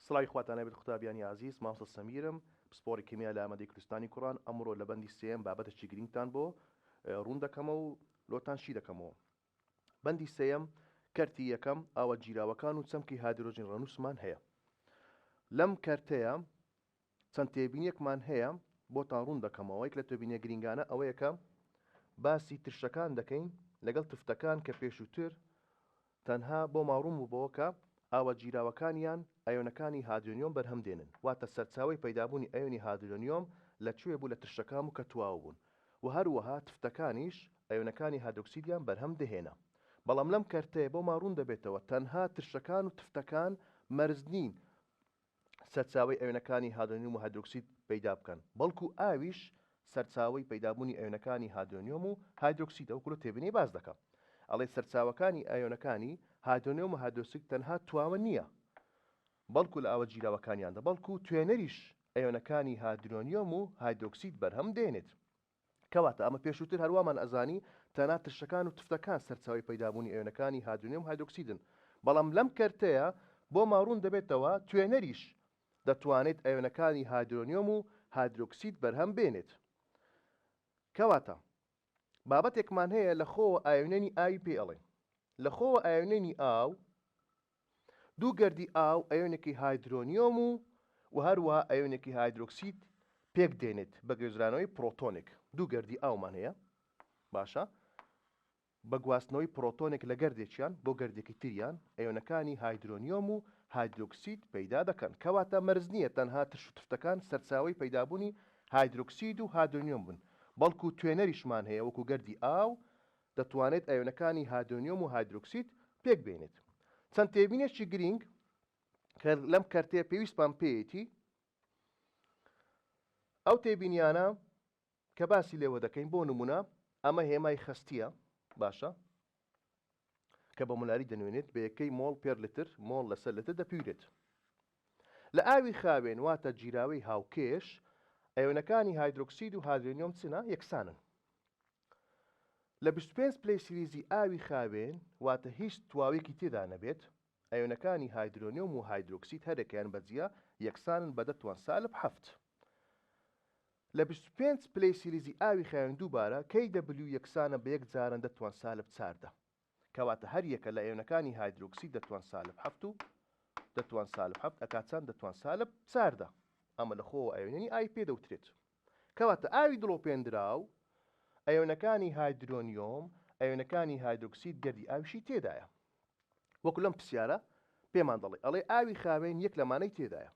سڵاوی خواتانە بێت قوتابیانی عزیز، مامۆستا سەمیرم، پسپۆڕی کیمیا لە ئامادەی کوردستانی کوڕان. ئەمڕۆ لە بەندی سێم بابەتێکی گرنگتان بۆ ڕوون دەکەمەوە و لۆتان شی دەکەمەوە. بەندی سێم کەرتی یەکەم ئاوە جیراوەکان و چەمکی هایدرۆژین ڕەنووسمان هەیە. لەم کەرتەیە چەند تێبینیەکمان هەیە بۆتان ڕوون دەکەمەوە. یەک لە تێبینیە گرنگانە ئەوەیە کە باسی ترشەکان دەکەین لەگەڵ تفتەکان کە پێشووتر تەنها بۆ ماڕوون بووبەوە کە ئاوە جیراوەکانیان ئەیۆنەکانی هادرۆنیۆم بەرهەم دێنن، واتە سەرچاوی پەیدابوونی ئەیۆنی هادرۆنیۆم لەکوێ بوو؟ لە ترشەکان و کە تواو بوون، و هەروەها تفتەکانیش ئەیۆنەکانی هایدرۆکسیدیان بەرهەم دەهێنا. بەڵام لەم کەرتەیە بۆ ماڕوون دەبێتەوە تەنها ترشەکان و تفتەکان مەرز نین سەرچاوی ئەیۆنەکانی هادرۆنیۆم و هایدرۆکسید پەیدا بکەن، بەڵکو ئاویش سەرچاوی پەیدابوونی ئەیۆنەکانی هادرۆنیۆم و هایدرۆکسیدە. وەکو لە تێبینی باز دەکەم ئەڵێ سەرچاوەکانی ئەیۆنەکانی هادرۆنیۆم و هایدرۆکسید تەنها تواوە نییە، بەڵکو لە ئاوە جیراوەکانیاندا، بەڵکو توێنەریش ئەیۆنەکانی هادرۆنیۆم و هایدرۆکسید بەرهەم دێنێت. کەواتە ئەمە پێشووتر هەروەمان ئەزانی تەنها ترشەکان و تفتەکان سەرچاوی پەیدابوونی ئەیۆنەکانی هادرۆنیۆم و هایدرۆکسیدن، بەڵام لەم کەرتەیە بۆ ماڕوون دەبێتەوە توێنەریش دەتوانێت ئەیۆنەکانی هادرۆنیۆم و هایدرۆکسید بەرهەم بێنێت. کەواتە بابەتێکمان هەیە لە خۆوە ئایۆنێنی ئاوی پێ ئەڵێن. لە خۆوە ئایۆنێنی ئاو دوو گەردی ئاو ئەیۆنێکی هایدرۆنیۆم و هەروەها ئەیۆنێکی هایدرۆکسید پێک دێنێت بە گوێزرانەوەی پرۆتۆنێک. دوو گەردی ئاومان هەیە، باشە، بە گواستنەوەی پرۆتۆنێک لە گەردێکیان بۆ گەردێکی تریان ئەیۆنەکانی هایدرۆنیۆم و هایدرۆکسید پەیدا دەکەن. کەواتە مەرز نییە تەنها ترش و تفتەکان سەرچاوی پەیدابوونی هایدرۆکسید و هایدرۆنیۆم بن، بەڵکو توێنەریشمان هەیە وەکو گەردی ئاو دەتوانێت ئەیۆنەکانی هایدرۆنیۆم و هایدرۆکسید پێک بێنێت. چەند تێبینێکی گرنگ کە لەم کەرتەیە پێویستمان پێیەتی، ئەو تێبینیانە کە باسی لێوە دەکەین. بۆ نمونە ئەمە هێمای خستیە، باشە، کە بە مولاری دەنوێنێت بە یەکەی مۆڵ پێر لتر مۆڵ لەسەر لتر دەپیورێت. لە ئاوی خاوێن واتە جیراوەی هاوکێش ئەیۆنەکانی هایدرۆکسید و هایدرۆنیۆم چنە یەکسانن. لە 25 پلەی سیلیزی ئاوی خاوێن واتە هیچ تواوێکی تێدا نەبێت، ئەیۆنەکانی هایدرۆنیۆم و هایدرۆکسید هەرێکیان بەجیا یەکسانن بە 10⁻7. لە 25 پلەی سیلیزی ئاوی خاوێن دووبارە KW یەکسانە بە یەک جارن 10⁻4. کەواتە هەر یەکە لە ئەیۆنەکانی هایدرۆکسید 10⁻7 و 10⁻7 ئەکاتچان 10⁻4. ئەمە لە خۆوە ئەیۆنێنی ئای پێ دەوترێت. کەواتە ئاوی دڵۆپێنراو ئەیۆنەکانی هایدرۆنیۆم ئەیۆنەکانی هایدرۆکسید گەردی ئاویشی تێدایە. وەکو لەم پرسیارە پێمان دەڵێ ئەڵێ ئاوی خاوێن یەک لەمانەی تێدایە،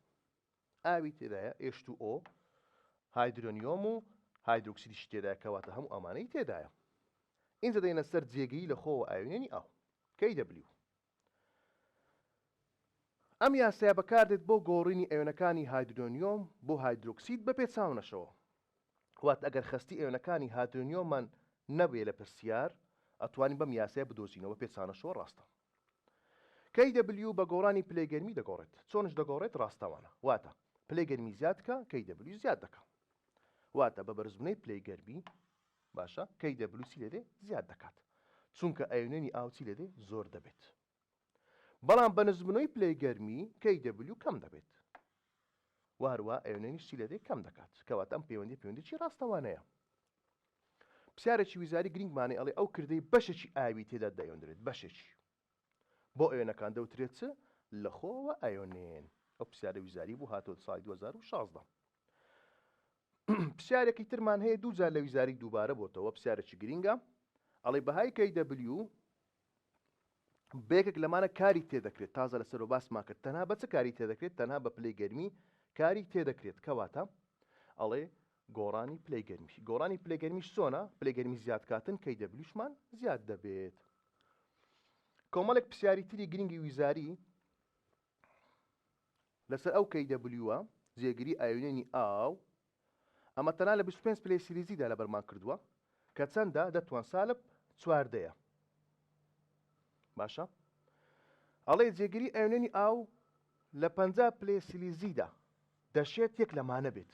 ئاوی تێدایە H2O، هایدرۆنیۆم و هایدرۆکسیدیش تێدایە، کەواتە هەموو ئەمانەی تێدایە. ئینجا دەینە سەر جێگەی لە خۆوە ئایۆنێنی ئاو KW. ئەم یاسایە بەکاردێت بۆ گۆڕینی ئەیۆنەکانی هایدرۆنیۆم بۆ هایدرۆکسید بە پێچاونەشەوە. وات ئەگەر خستی ئەیۆنەکانی هایدرۆنیۆممان نەبێ لە پرسیار ئەتوانین بەم یاسایە بدۆزینەوە پێچانەشەوە ڕاستە. KW بە گۆڕانی پلەی گەرمی دەگۆڕێت. چۆنش دەگۆڕێت؟ ڕاستەوانە، واتە پلەی گەرمی زیادکە KW زیاد دەکە، واتە بە بەرزبوونەی پلەی گەرمی، باشە، KW چی لێدێ؟ زیاد دەکات، چونکە ئەیۆنێنی ئاو چی لێدێ؟ زۆر دەبێت. بەڵام بە نزمبوونەوەی پلەی گەرمی KW کەم دەبێت، وهروە ئەیۆنێنیش چی لێدێ؟ کەم دەکات. کەواتە ئەم پەیوەندی ڕاستەوانەیە. پرسیارێکی ویزاری گرنگمانێ ئەڵێ ئەو کردەی بەشێکی ئاوی تێدا دەیۆندرێت، بەشێکی بۆ ئەیۆنەکان دەوترێت چ؟ لە خۆوە ئەیۆنێن. ئەو پرسیارە ویزاری بوو، هاتۆ ساڵی 2016. پرسیارێکی ترمان هەیە دوو جار لە ویزاری دووبارە بۆتەوە، پرسیارێکی گرنگە. ئەڵێ بەهای KW بەیەکێک لەمانە کاری تێدەکرێت. تازە لەسەر باسمان کرد تەنها بە چ کاری تێدەکرێت؟ تەنها بە پلەی گەرمی کاری تێدەکرێت. کەواتە ئەڵێ گۆڕانی پلەی گەرمی. گۆڕانی پلەی گەرمیش چۆنە؟ پلەی گەرمی زیادکاتن KWشمان زیاد دەبێت. کۆمەڵێک پرسیاری تری گرنگی ویزاری لەسەر ئەو KWە جێگیری ئایۆنێنی ئاو، ئەمە تەنها لە 25 پلەی سیلیزیدا لە بەرمان کردووە کە چەندە؟ 10⁻4. باشە، ئەڵێ جێگیری ئایۆنێنی ئاو لە 50 پلەی سیلیزیدا دەشێت یەک لەمانە بێت.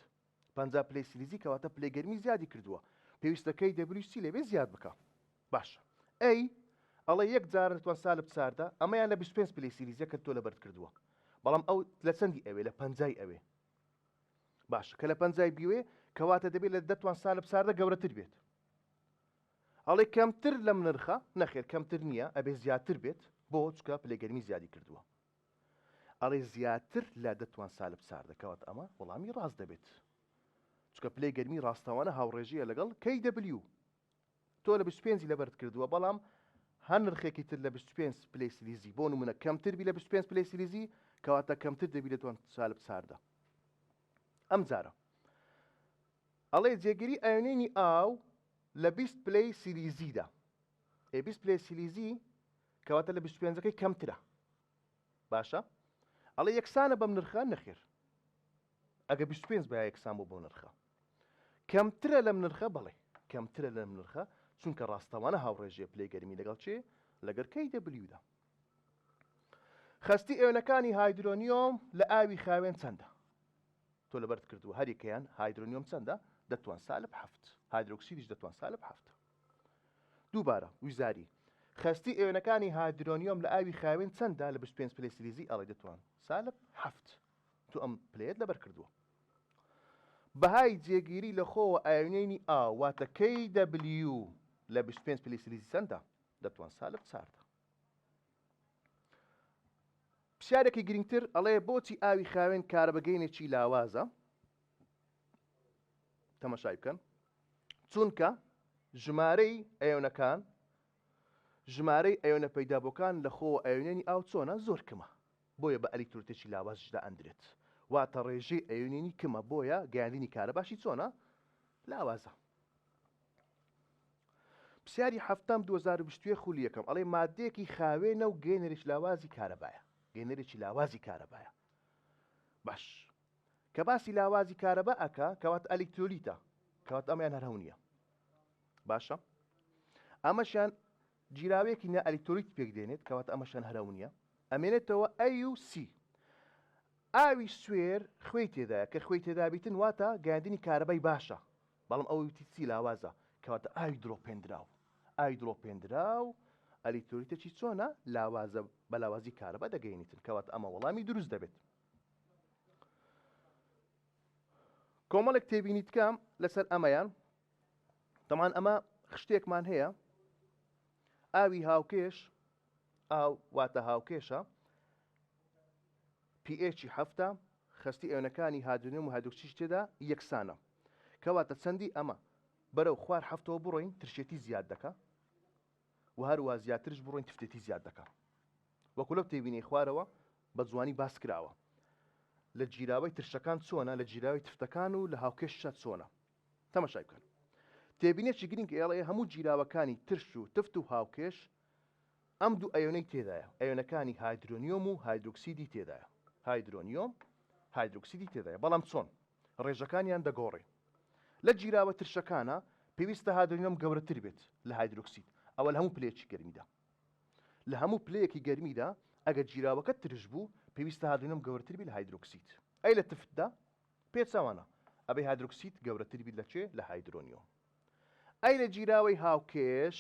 50 پلەی سیلیزی کەواتە پلەی گەرمی زیادی کردووە، پێویستە KW چی لێبێ؟ زیاد بکە. باشە، ئەی ئەڵێ یەک جار 10⁻4 ئەمەیان لە 25 پلەی سیلیزیە کە تۆ لەبەرد کردووە، بەڵام ئەو لە چەندی ئەوێ لە 50 ئەوێ باش کە لە 50 بیوێ کەواتە دەبێت لە دەتوان سالب ساردە گەورەتر بێت ئەڵێ کەمتر لەم نرخە نەخێر کەمتر نییە ئەبێ زیاتر بێت بۆ چکە پلێگەرمی زیادی کردووە ئەڵێ زیاتر لە دەتوان سالب ساردە کەوات ئەمە وەڵامی ڕاست دەبێت چکە پلێگەرمی ڕاستەوانە هاوڕێژیە لەگەڵ KW تۆ لە 25 لەبەرت کردووە بەڵام هەر نرخێکی تر لە 25 پلەی سلیزی بۆ نمونە کەمتر بی لە 25 پلەی سلیزی کەواتە کەمتر دەبی لە دوان سالب ساردە ئەم جارە ئەڵێ جێگیری ئاوێنێنی ئاو لە 20 پلەی سلیزیدا 20 پلەی سلیزی کەواتە لە 25ەکەی کەمترە باشە ئەڵێ یەکسانە بەم نرخە نەخێر ئەگە 25 بە یەکسان بۆ نرخە کەمترە لەم نرخە بەڵێ کەمترە لەم نرخە چونکە ڕاستەوانە هاوڕێژێ پلێگەرمی لەگەڵ چێ لەگەر KW خەستی ئێوەنەکانی هایدرۆنیۆم لە ئاوی خاوێن چەندە تۆ لەبەرت کردووە هەریکەیان هایدرۆنیۆم چەندە دەتوان سالب 7 هایدرۆکسیدیش دەتوان سالب 7 دووبارە ویزاری خەستی ئێوەنەکانی هایدرۆنیۆم لە ئاوی خاوێن چەندە لە 25 پلەی سلیزی ئەڵێ دەتوان سالب 7 تو ئەم پلێت لەبەر کردووە بەهای جێگیری لە خۆوە ئاوێنێنی ئا واتە KW لە 25 پلەی سلیزی چەندە دەتوان سالب 4 پرسیارێکی گرنگتر ئەڵێ بۆچی ئاوی خاوێن کارەبەگەینێکی لاوازە تەماشای بکەن چونکە ژمارەی ئەیۆنە پەیدابووەکان لە خۆوە ئاوێنێنی ئاو چۆنە زۆر کمە بۆیە بە ئەلیکترۆتێکی لاوازشدا ئەندرێت واتە ڕێژەی ئەیۆنێنی کمە بۆیە گەیاندنی کارەباشی چۆنە لاوازە پرسیاری هەفتام 2020 خولی یەکەم ئەڵێ مادەیەکی خاوێنە و گەینەرێکی لاوازی کارەبایە گەینەرێکی لاوازی کارەبایە باش کە باسی لاوازی کارەبا ئەکا کەوات ئەلیکترۆلیتە کەوات ئەمەیان هەرهەو نییە باشە ئەمەشان جیراوەیەکی نە ئەلیکترۆلیت پێک دێنێت کەوات ئەمەشان هەرهەو نییە ئەمێنێتەوە AUC ئاوی سوێر خوێی تێدایە کە خوێی تێدابیتن واتە گەیاندنی کارەبای باشە بەڵام ئەوەی چی لاوازە کەواتە ئاوی درۆپێنراو ئاوی درۆپێنراو ئەلیکترۆلیتێکی چۆنە لاوازە بە لاوازی کارەبا دەگەیەنیتن کەواتە ئەمە وەڵامی دروست دەبێت کۆمەڵێک تێبینیت کەم لەسەر ئەمەیان تەمان ئەمە خشتێکمان هەیە ئاوی هاوکێش ئاو واتە هاوکێشە pH 7 خەستی ئێوەنەکانی هادرۆنیۆم و هایدرۆکسیدش تێدا یەکسانە کەواتە چەندی ئەمە بەرەو خوار هەفتەوە بڕۆین ترشێتی زیاد دەکا و هەروە زیاترش بڕۆین تفتێتی زیاد دەکا وەکو لەو تێبینی خوارەوە بە جوانی باس کراوە لە جیراوەی ترشەکان چۆنە لە جیراوی تفتەکان و لە هاوکێشە چۆنە تەماشای بکەن تێبینێکی گرنگ ئێڵێ هەموو جیراوەکانی ترش و تفت و هاوکێش ئەم دوو ئەیۆنەی تێدایە ئەیۆنەکانی هایدرۆنیۆم و هایدرۆکسیدی تێدایە هایدرۆنیۆم هایدرۆکسیدی تێدایە بەڵام چۆن ڕێژەکانیان دەگۆڕێ لە جیراوە ترشەکانە پێویستە هایدرۆنیۆم گەورەتر بێت لە هایدرۆکسید ئەوە لە هەموو پلەیەکی گەرمیدا لە هەموو پلەیەکی گەرمیدا ئەگەر جیراوەکە ترش بوو پێویستە هایدرۆنیۆم گەورەتر بێت لە هایدرۆکسید ئەی لە تفتدا پێچەوانە ئەبێ هایدرۆکسید گەورەتر بێت لە چێ لە هایدرۆنیۆم ئەی لە جیراوەی هاوکێش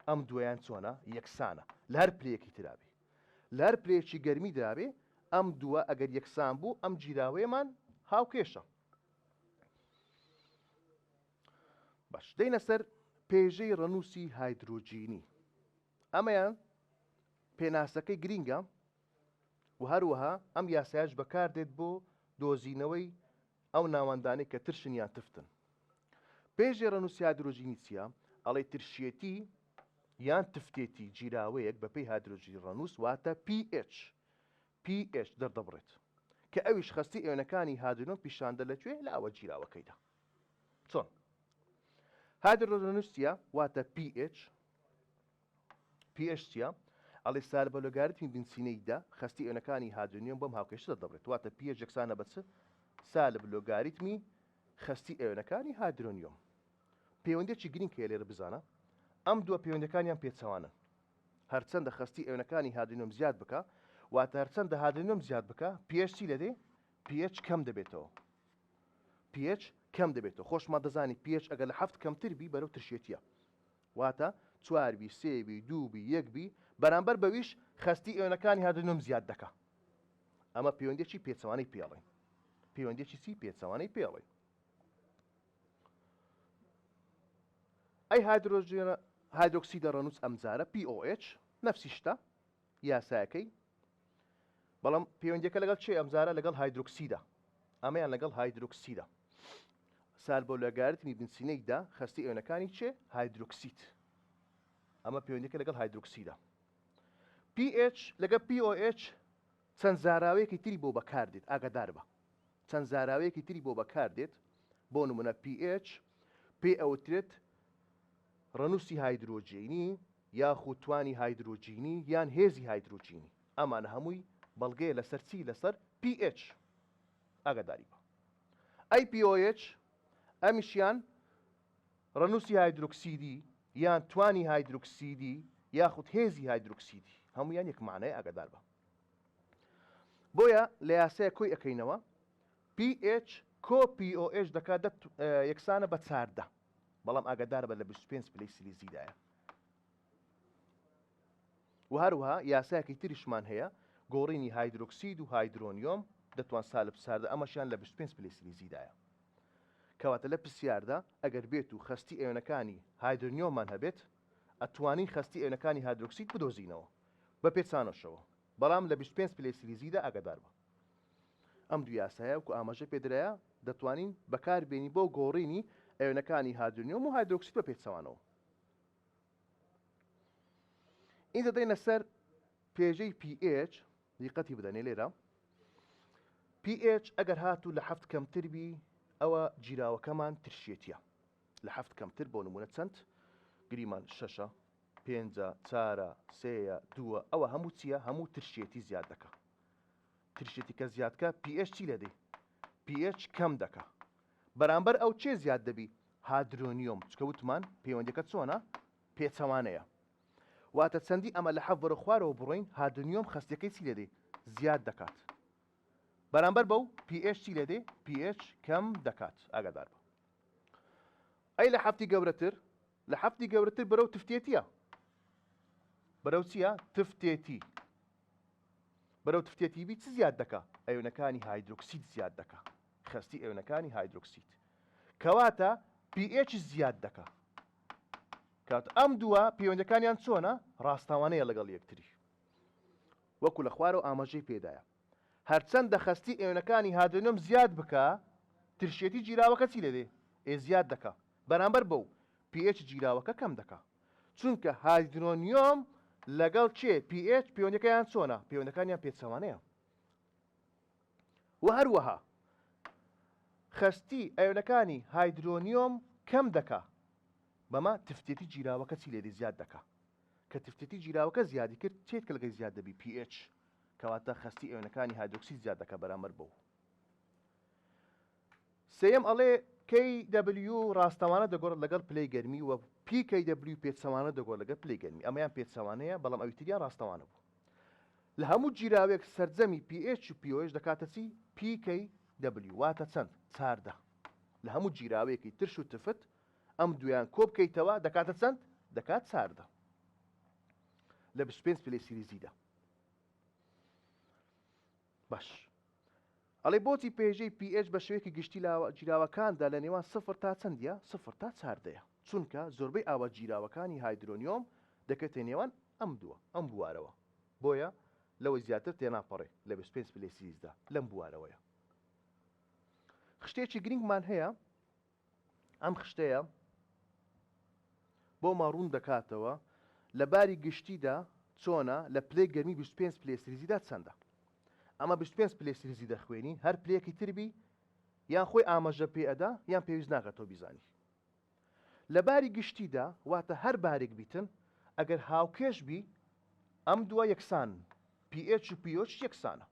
ئەم دویان چۆنە یەکسانە لە هەر پلەیەکی ترابێ لە هەر پلەیەکی گەرمی درابێ ئەم دووە ئەگەر یەکسان بوو ئەم جیراوەیەمان هاوکێشە باش دەینە سەر پێژەی ڕەنووسی هایدرۆجینی ئەمەیان پێناسەکەی گرینگە و هەروەها ئەم یاسایش بەکاردێت بۆ دۆزینەوەی ئەو ناوەندانەی کە ترشن یان تفتن پێژەی ڕەنووسی هایدرۆجینی چییە ئەڵێ ترشێتی یان تفتێتی جیراوەیەک بەپێی هایدرۆجین ڕەنووس واتە pH دەردەبڕێت کە ئەویش خەستی ئێوەنەکانی هایدرۆنیۆم پیشاندە لەکوێ لە ئەوە جیراوەکەیدا چۆن هایدرۆجینۆس چییە واتە pH چییە ئەڵێ سالب بە لۆگاریتمی بنسینەیدا خەستی ئێوەنەکانی هایدرۆنیۆم بەم هاوکێشە دەردەبڕێت واتە pH یەکسانە بە چ سالب لۆگاریتمی خەستی ئێوەنەکانی هایدرۆنیۆم پەیوەندێکی گرنگ هەیە لێرە بزانە ئەم دووە پەیوەندەکانیان پێچەوانن هەرچەندە خەستی ئێوەنەکانی هایدرۆنیۆم زیاد بکە واتە هەرچەندە هایدرۆنیۆم زیاد بکە pH چی لەدێ pH کەم دەبێتەوە pH کەم دەبێتەوە خۆشمان دەزانی pH ئەگەر لە 7 کەمتر بی بەرەو ترشێتیە واتە 4 بی 3 بی 2 بی 1 بی بەرامبەر بەویش خەستی ئێوەنەکانی هایدرۆنیۆم زیاد دەکە ئەمە پەیوەندێکی پێچەوانەی پێڵێن پەیوەندێکی چی پێچەوانەی پێڵێن ئەی هایدرۆکسیدە ڕەنووس ئەمجارە POH نەفسی شتە یاسایەکەی بەڵام پەیوەندەکە لەگەڵ چێ ئەمجارە لەگەڵ هایدرۆکسیدە ئەمەیان لەگەڵ هایدرۆکسیدە سال بۆ لەگارتنی بنسینەیدا خستی ئێونەکانی چێ هایدرۆکسید ئەمە پەیوەندەکە لەگەڵ هایدرۆکسیدە pH لەگە POH چەند زاراوەیەکی تری بۆ بەکاردێت ئاگادار بە چەند زاراوەیەکی تری بۆ بەکاردێت بۆ نمونە pH پێ ئەوترێت ڕەنووسی هایدرۆجینی یاخود توانی هایدرۆجینی یان هێزی هایدرۆجینی ئەمانە هەمووی بەڵگەیە لەسەر چی لەسەر pH ئاگاداری بە ئەی POH ئەمیشیان ڕەنووسی هایدرۆکسیدی یان توانی هایدرۆکسیدی یاخود هێزی هایدرۆکسیدی هەمویان یەک معنای ئاگادار بە بۆیە لە یاسایە کۆی ئەەکەینەوە pH کۆ POH دەکات یەکسانە بە چاردە بەڵام ئاگادار بە لە 25 پلەی سیلیزیدایە و هەروەها یاسایەکی تریشمان هەیە گۆڕینی هایدرۆکسید و هایدرۆنیۆم دەتوان سالب ساردە ئەمەشیان لە 25 پلەی سیلیزیدایە کەواتە لە پرسیاردا ئەگەر بێت و خستی ئێونەکانی هایدرۆنیۆممان هەبێت ئەتوانین خستی ئێونەکانی هایدرۆکسید بدۆزینەوە بە پێچانەشەوە بەڵام لە 25 پلەی سیلیزیدا ئاگادار بە ئەم دوو یاسایە وکو ئاماژە پێدرایە دەتوانین بەکاربێنی بۆ گۆڕینی ئێونەکانی هایدرۆنیۆم و هایدرۆکسید بە پێچەوانەوە این دەدەینە سەر پێژەی pH دیقەتی بدەنێ لێرە pH ئەگەر هاتوو لە 7 کەمتر بی ئەوە جیراوەکەمان ترشێتیە لە 7 کەمتر بۆ نمونە چەند گریمان 6 5 4 3 2 ئەوە هەموو چییە هەموو ترشێتی زیاد دەکە ترشێتی کە زیادکە pH چی لە دەی pH کەم دەکە بەرامبەر ئەو چێ زیاد دەبی هایدرۆنیۆم چکە وتمان پەیوەندەکە چۆنە پێچەوانەیە واتە چەندی ئەمە لە حەڤ بەرە خوارەوە بڕۆین هایدرۆنیۆم خستەکەی چی لە دەی زیاد دەکات بەرامبەر بەو pH چی لە دەی pH کەم دەکات ئاگادار بە ئەی لە حەفتی گەورەتر لە حەفتی گەورەتر بەرەو تفتێتیە بەرەو چییە تفتێتی بەرەو تفتێتی بی چ زیاد دەکە ئەوێنەکانی هایدرۆکسید زیاد دەکە خستی ئێونەکانی هایدرۆکسید کەواتە pH زیاد دەکە کات ئەم دووە پەیوەندەکانیان چۆنە ڕاستاوانەیە لەگەڵ یەکتری وەکو لە خوارەوە ئاماژەی پێدایە هەرچەندە خستی ئێونەکانی هایدرۆنیۆم زیاد بکە ترشێتی جیراوەکە چی لەدێ زیاد دەکە بەرامبەر بەو pH جیراوەکە کەم دەکە چونکە هایدرۆنیۆم لەگەڵ چێ pH پەیوەندەکەیان چۆنە پەیوەندەکانیان پێچەوانەیە و هەروەها خستی ئەوێنەکانی هایدرۆنیۆم کەم دەکا بەمە تفتێتی جیراوەکە چی لێدی زیاد دەکا کە تفتێتی جیراوەکە زیادی کرد چێت کە لەگەی زیاد دەبی pH کەواتە خستی ئەوێنەکانی هایدرۆکسید زیاد دەکە بەرامبەر بەو سێیەم ئەڵێ KW ڕاستەوانە دەگۆڕێت لەگەڵ پلەی گەرمی و PKW پێچەوانە دەگۆڕ لەگەڵ پلەی گەرمی ئەمەیان پێچەوانەیە بەڵام ئەویتریان ڕاستەوانە بوو لە هەموو جیراوێک سەرجەمی pH و POH دەکاتە چی PKW واتە چەند چاردە لە هەموو جیراوەیەکی ترش و تفت ئەم دویان کۆ بکەیتەوە دەکاتە چەند دەکات چاردە لە 25 پلەی سیلیزیدا باش ئەڵێ بۆچی پێژەی pH بە شێوەیەکی گشتی لە جیراوەکاندا لە نێوان 0 تا چەندە 0 تا چاردەیە چونکە زۆربەی ئاوە جیراوەکانی هایدرۆنیۆم دەکەتە نێوان ئەم دووە ئەم بوارەوە بۆیە لەوەی زیاتر تێناپەڕێ لە 25 پلەی سیلیزدا لەم بوارەوەیە خشتێکی گرنگمان هەیە ئەم خشتەیە بۆ ماڕوون دەکاتەوە لە باری گشتیدا چۆنە لە پلەی گەرمی 25 پلەی سیلیزیدا چەندە ئەمە 25 پلەی سیلیزی دەخوێنی هەر پلەیەکی تربی یان خۆی ئاماژە پێ ئەدا یان پێویست ناکاتەوە بیزانی لە باری گشتیدا واتە هەر بارێک بیتن ئەگەر هاوکێش بی ئەم دووە یەکسان pH و POH یەکسانە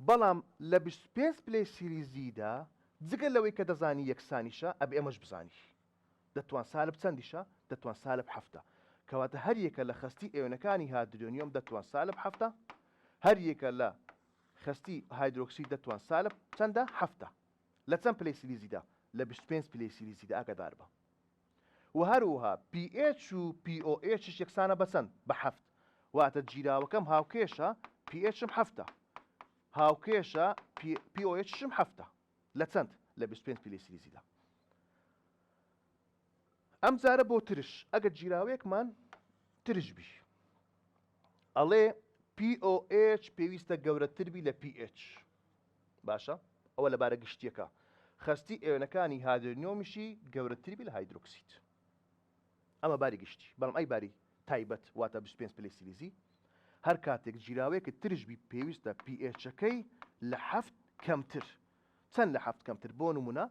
بەڵام لە 25 پلەی سیلیزیدا جگە لەوەی کە دەزانی یەکسانیشە ئەبێ ئەمەش بزانی دەتوان سالب چەندیشە دەتوان سالب هەفتە کەواتە هەر یەکە لە خستی ئێونەکانی هایدرۆنیۆم دەتوان سالب هەفتە هەر یەکە لە خستی هایدرۆکسید دەتوان سالب چەندە هەفتە لە چەند پلەی سیلیزیدا لە 25 پلەی سیلیزیدا ئاگادار بە و هەروەها pH و POH یەکسانە بە چەند بە هەفت واتە جیراوەکەم هاوکێشە pHم هەفتە هاوکێشە POH شم هەفتە لە چەند لە 25 پلەی سیلیزیدا. ئەم جارە بۆ ترش ئەگەر جیراوەیەکمان ترش بی ئەڵێ POH پێویستە گەورەتر بی لە PH باشە ئەوە لەبارە گشتیەکە خەستی ئێوەنەکانی هادرۆنیۆمیشی گەورەتر بی لە هایدرۆکسید ئەمە باری گشتی بەڵام ئەی باری تایبەت واتە 25 پلەی سیلیزی هەر کاتێک جیراوەیەکە ترش بی پێویستە PHەکەی لە 7 کەمتر چەند لە 7 کەمتر بۆ نمونە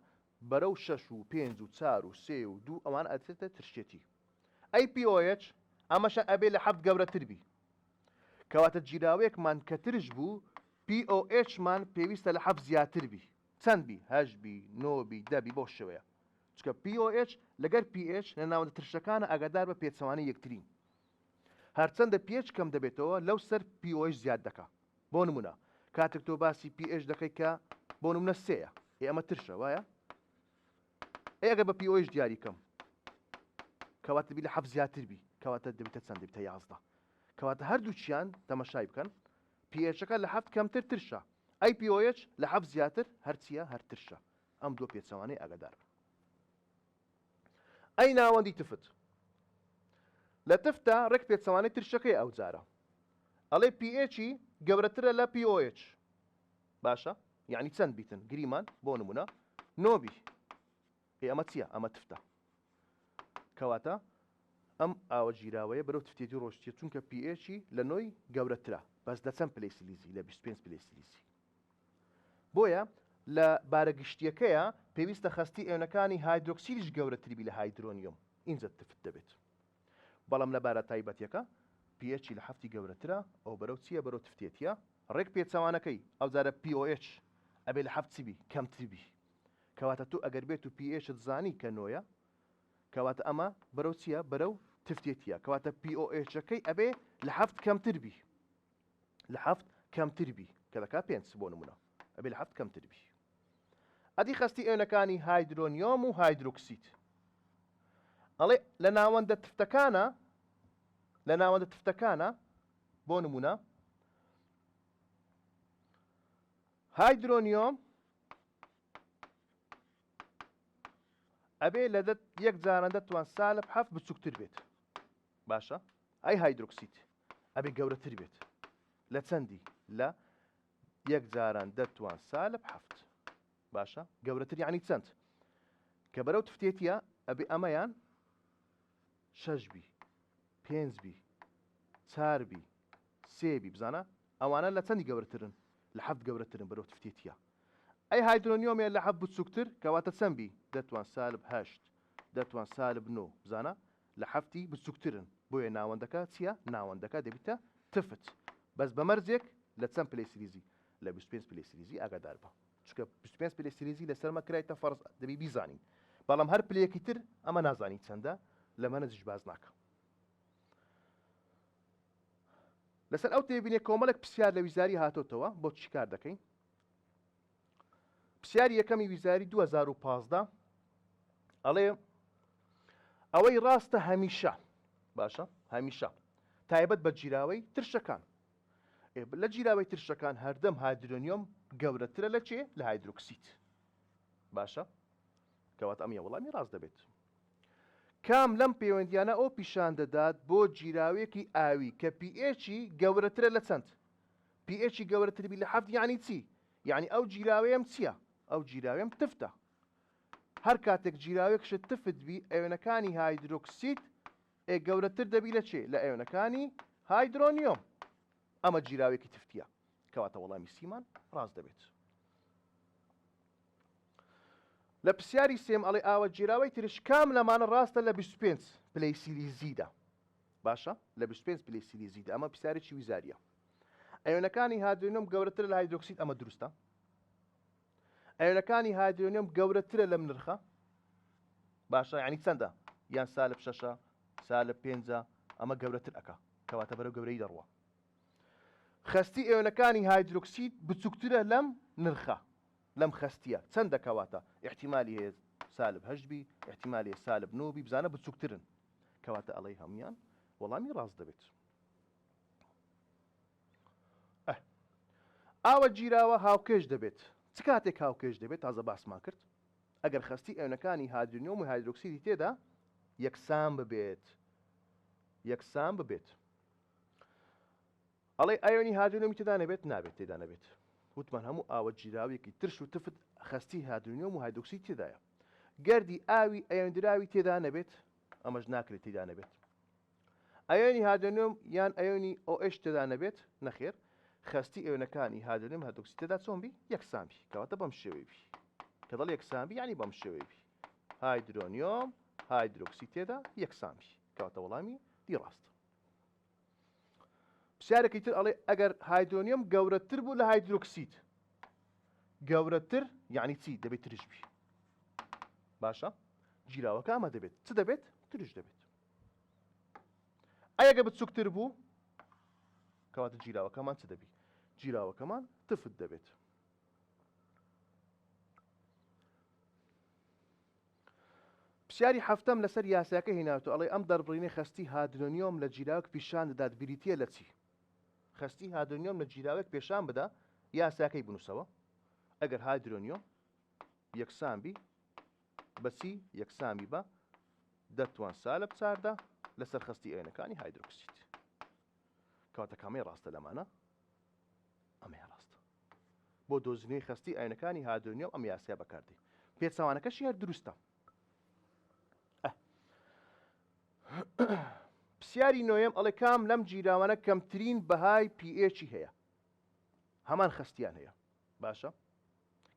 بەرەو 6 و 5 و 4 و 3 و 2 ئەوان ئەچێتە ترشێتی ئەی POH ئەمەشە ئەبێ لە 7 گەورەتر بی کەواتە جیراوەیەکمان کە ترش بوو POHمان پێویستە لە 7 زیاتر بی چەند بی 8 بی 9 بی 10 بی بۆ شێوەیە چکە POH لەگەر PH لە ناوەندە ترشەکانە ئاگادار بە پێچەوانەی یەکترین هەرچەندە PH کەم دەبێتەوە لەو سەر POH زیاد دەکا بۆ نمونە کاتێک تۆ باسی PH دەکەی کە بۆ نمونە سەیە ئەمە ترشە وایە ئەگە بە POH دیاری کەم کەواتە بی لە 7 زیاتر بی کەواتە دەبێتە چەند دەبێتە 11 کەواتە هەردووچیان تەماشای بکەن PHەکە لە 7 کەمتر ترشە ئەی POH لە 7 زیاتر هەرچیە هەر ترشە ئەم دوو پێچەوانەی ئاگادار ئەی ناوەندی تفت لە تفتە ڕێک پێچەوانەی ترشەکەی ئەو جارە ئەڵێ PHی گەورەترە لە POH باشە یعنی چەند بیتن گریمان بۆ نمونە نۆبی ئەمە چییە ئەمە تفتە کەواتە ئەم ئاوە جیراوەیە بەرەو تفتێتی ڕۆشتیە چونکە PHی لە نۆی گەورەترە بەس دەچەند پلەی سیلیزی لە 25 پلەی سیلیزی بۆیە لە بارەگشتیەکەیە پێویستە خەستی ئێوەنەکانی هایدرۆکسیدیش گەورەتری لە هایدرۆنیۆم اینجا تفت دەبێت بەڵام لە بارە تایبەتیەکە PHی لە 7 گەورەترە ئەو بەرەو چییە بەرەو تفتێتیە ڕێک پێچەوانەکەی ئەو جارە POH ئەبێ لە 7 بی کەمتر بی کەواتە تو ئەگەر بێت و PHت زانی کە نۆیە کەواتە ئەمە بەرەو چییە بەرەو تفتێتیە کەواتە POHەکەی ئەبێ لە 7 کەمتر بی لە 7 کەمتر بی کە دەکا 5 بۆ نمونە ئەبێ لە 7 کەمتر بی ئەدی خەستی ئێوەنەکانی هایدرۆنیۆم و هایدرۆکسید ئەڵێ لە ناوەندە تفتەکانە بۆ نمونە هایدرۆنیۆم ئەبێ لە یەک جاران دەتوان سالب 7 بچووکتر بێت باشە ئەی هایدرۆکسید ئەبێ گەورەتر بێت لە چەندی لە یەک جاران دەتوان سالب 7 باشە گەورەتر یعنی چەند کە بەرەو تفتێتیە ئەبێ ئەمەیان 6 بی 5 بی 4 بی 3 بی بزانە ئەوانە لە چەندی گەورەترن لە 7 گەورەترن بەرەو تفتێتیە ئەی هایدرۆنیۆمیە لە 7 بچووکتر کەواتە چەند بی دەتوان سالب 8 دەتوان سالب 9 بزانە لە 7 بچووکترن بۆیە ناوەندەکە چییە ناوەندەکە دەبیتە تفت بەس بەمەرجێک لە چەند پلەی سیلیزی لە 25 پلەی سیلیزی ئاگادار بە چونکە 25 پلەی سیلیزی لەسەرمە کرایتە فەرز دەبی بیزانین بەڵام هەر پلەیەکی تر ئەمە نازانی چەندە لەمە نەجش باز ناکە لەسەر ئەو تێبینێ کۆمەڵێک پرسیار لە ویزاری هاتۆتەوە بۆ چی کار دەکەین پرسیاری یەکەمی ویزاری 2015 ئەڵێ ئەوەی ڕاستە هەمیشە باشە هەمیشە تایبەت بە جیراوەی ترشەکان لە جیراوەی ترشەکان هەردەم هایدرۆنیۆم گەورەترە لە چێ لە هایدرۆکسید باشە کەواتە ئەمیە وەڵامی ڕاست دەبێت کام لەم پەیوەندیانە ئەو پیشان دەدات بۆ جیراوەیەکی ئاوی کە PHی گەورەترە لە چەند PHی گەورەتر بی لە 7 یعنی چی یعنی ئەو جیراوەیەم چییە ئەو جیراوەیەم تفتە هەر کاتێک جیراوێکشت تفت بی ئێوەنەکانی هایدرۆکسید گەورەتر دەبی لە چێ لە ئێوەنەکانی هایدرۆنیۆم ئەمە جیراوێکی تفتیە کەواتە وەڵامی سیمان ڕاست دەبێت لە پرسیاری سێم ئەڵێ ئاوە جیراوەی ترش کام لەمانە ڕاستە لە 25 پلەی سیلیزیدا باشە لە 25 پلەی سیلیزیدا ئەمە پرسیارێکی ویزاریە ئەوێنەکانی هایدرۆنیۆم گەورەترە لە هایدرۆکسید ئەمە دروستە ئەوێنەکانی هایدرۆنیۆم گەورەترە لەم نرخە باشە یعنی چەندە یان سالب 6 سالب 5 ئەمە گەورەتر ئەکا کەواتە بەرەو گەورەی دەڕوە خەستی ئێوەنەکانی هایدرۆکسید بچووکترە لەم نرخە لەم خەستیە چەندە کەواتە احتیمالی هەیە سالب 8 بی احتیمالی هەیە سالب 9 بی بزانە بچووکترن کەواتە ئەڵەی هەمویان وەڵامی ڕاست دەبێت ئاوە جیراوە هاوکێش دەبێت چ کاتێک هاوکێش دەبێت تازە باسمان کرد ئەگەر خستی ئەوێنەکانی هادرونیۆم و هایدرۆکسیدی تێدا یەکسان ببێت ئەڵێ ئایۆنی هادرونیۆمی تێدا نەبێت نابێت تێدا نەبێت وتمان هەموو ئاوە جیراوێکی ترش و تفت خستی هادرونیۆم و هایدرۆکسید تێدایە گەردی ئاوی ئەیۆندراوی تێدا نەبێت ئەمەش ناکرێت تێدا نەبێت ئایۆنی هادرونیۆم یان ئایۆنی OH تێدا نەبێت نەخێر خستی ئەوێنەکانی هادرونیۆم هایدرۆکسید تێدا چۆن بی یەکسان بی کەواتە بەم شێوەی بی کە دەڵ یەکسان بی یعنی بەم شێوەی بی هایدرۆنیۆم هایدرۆکسید تێدا یەکسان بی کەواتە وەڵامی دی ڕاستە پرسیارێکی تر ئەڵێ ئەگەر هایدرۆنیۆم گەورەتر بوو لە هایدرۆکسید گەورەتر یعنی چی دەبێت ترش بی باشە جیراوەکە ئەمە دەبێت چ دەبێت ترش دەبێت ئەگە بچووکتر بوو کەواتە جیراوەکەمان چ دەبی جیراوەکەمان تفت دەبێت پرسیاری هەفتەم لەسەر یاساکە هێناوەتەوە ئەڵێ ئەم دەربڕینەی خستی هادرۆنیۆم لە جیراوەک پیشان دەدات بریتیە لە چی خستی هادرۆنیۆم لە جیراوێک پێشان بدا یاساکەی بنووسەوە ئەگەر هایدرۆنیۆم یەکسان بی بەچی یەکسان بی بە دەتوان سالب چاردا لەسەر خستی ئەوێنەکانی هایدرۆکسید کەواتە کامەی ڕاستە لەمانە ئەمەیە ڕاستە بۆ دۆزینەوەی خستی ئەوێنەکانی هادرۆنیۆم ئەم یاسا بەکاردێت پێچەوانەکەشی هەر دروستە پرسیاری نۆیەم ئەڵێ کام لەم جیراوانە کەمترین بەهای pHی هەیە هەمان خستیان هەیە باشە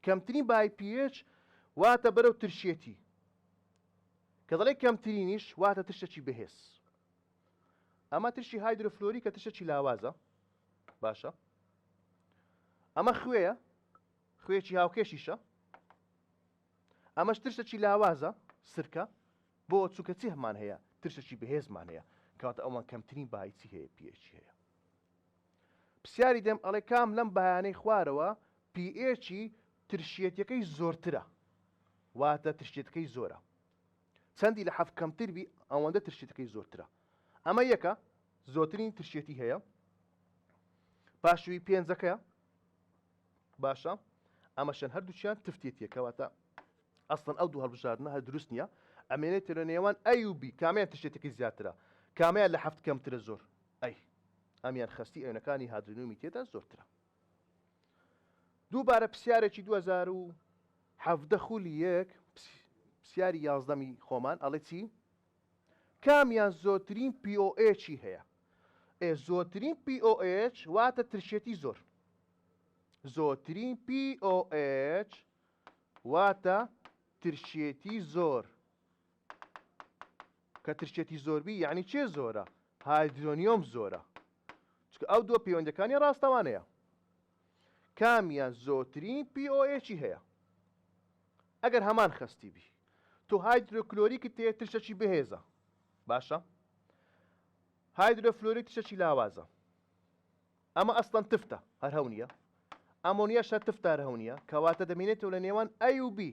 کەمترین بەهای pH واتە بەرەو ترشێتی کە دەڵێ کەمترینیش واتە تشتێکی بەهێز ئەمە ترشی هایدرۆفلۆری کە تشتێکی لاوازە باشە ئەمە خوێیە خوێکی هاوکێشیشە ئەمەش ترشتێکی لاوازە سرکە بۆ چووکە چی هەمان هەیە ترشتێکی بەهێزمان هەیە کەواتە ئەومان کەمترین بەهای چی هەیە pH هەیە پرسیاری دێم ئەڵێ کام لەم بەیانەی خوارەوە pHی ترشێتیەکەی زۆرترە واتە ترشێتەکەی زۆرە چەندی لە حەفت کەمتر بی ئەوەندە ترشێتەکەی زۆرترە ئەمە یەکە زۆرترین ترشێتی هەیە پاشوی پێنجەکەیە باشە ئەمەشەن هەردووچیان تفتێتیە کەواتە ئەسڵەن ئەو دوو هەڵبژاردنە هەر دروست نییە ئەمێنێت لە نێوان ئەی و بی کامیان تشتێتێکی زیاترە کامیان لە حەفت کەمترە زۆر ئەی ئەمیان خستی ئەوێنەکانی هادرۆنیۆمی تێدا زۆرترە دووبارە پرسیارێکی 2017 خولی یەک پرسیاری 11 خۆمان ئەڵێ چی کامیان زۆرترین POHی هەیە زۆرترین POH واتە ترشێتی زۆر زۆرترین POH واتە ترشێتی زۆر کە ترشێتی زۆربی یعنی چێ زۆرە هایدرۆنیۆم زۆرە چکە ئەو دووە پەیوەندەکانی ڕاستەوانەیە کامیان زۆرترین POHی هەیە ئەگەر هەمان خستی بی تۆ هایدرۆکلۆریکت تێ ترشەکی بەهێزە باشە هایدرۆفلۆریک تشتێکی لاوازە ئەمە ئەسڵەن تفتە هەر هەونیە ئەمۆنیاش هەر تفتە هەر هەونیە کەواتە دەمێنێتەوە لە نێوان ئەی و بی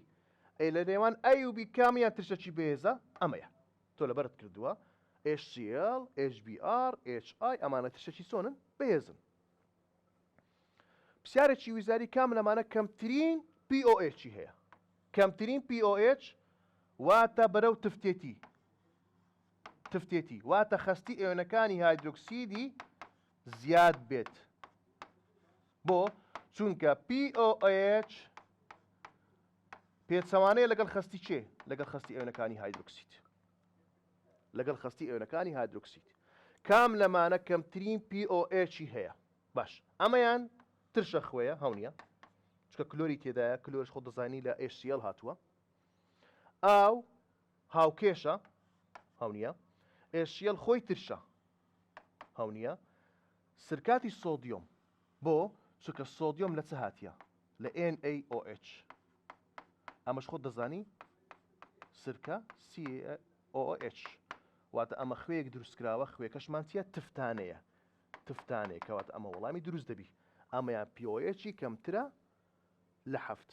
لە نێوان ئەی و بی کامیان ترشەکی بەهێزە ئەمەیە تۆ لەبەرت کردووە HCl HBr HI ئەمانە تشتێکی چۆنن بەهێزن پرسیارێکی ویزاری کام لەمانە کەمترین POHی هەیە کەمترین POH واتە بەرەو تفتێتی واتە خستی ئەوێنەکانی هایدرۆکسیدی زیاد بێت بۆ چونکە POH پێچەوانەیە لەگەڵ خستی چێ لەگەڵ خستی ئەوێنەکانی هایدرۆکسید لەگەڵ خستی ئەوێنەکانی هایدرۆکسید کام لەمانە کەمترین POHی هەیە باش ئەمەیان ترشە خوێیە هەونیە چکە کلۆری تێدایە کلۆرش خۆ دەزانی لە HCl هاتووە ئاو هاوکێشە هەونیە HCl خۆی ترشە هەونیە سرکاتی سۆدیۆم بۆ چکە سۆدیۆم لە چه هاتیە لە NaOH ئەمەش خۆ دەزانی سرکە CaOH واتە ئەمە خوێیەک دروستکراوە خوێکەشمان چیە تفتانەیە کەواتە ئەمە وەڵامی دروست دەبی ئەمەیان POHی کەمترە لە حەفت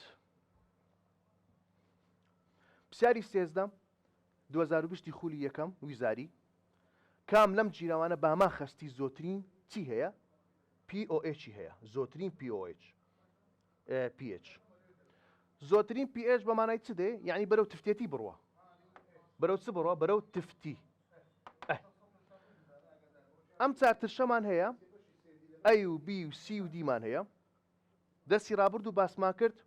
پرسیاری 13 2020 خولی یەکەم ویزاری کام لەم جیراوانە باما خستی زۆترین چی هەیە POH هەیە زۆترین POH pH زۆترین pH بەمانای چ دێ یعنی بەرەو تفتێتی بڕوە بەرەو چ بڕوە بەرەو تفتی ئەم چار ترشەمان هەیە A و B و C و Dمان هەیە دەستی ڕابرد و باسمان کرد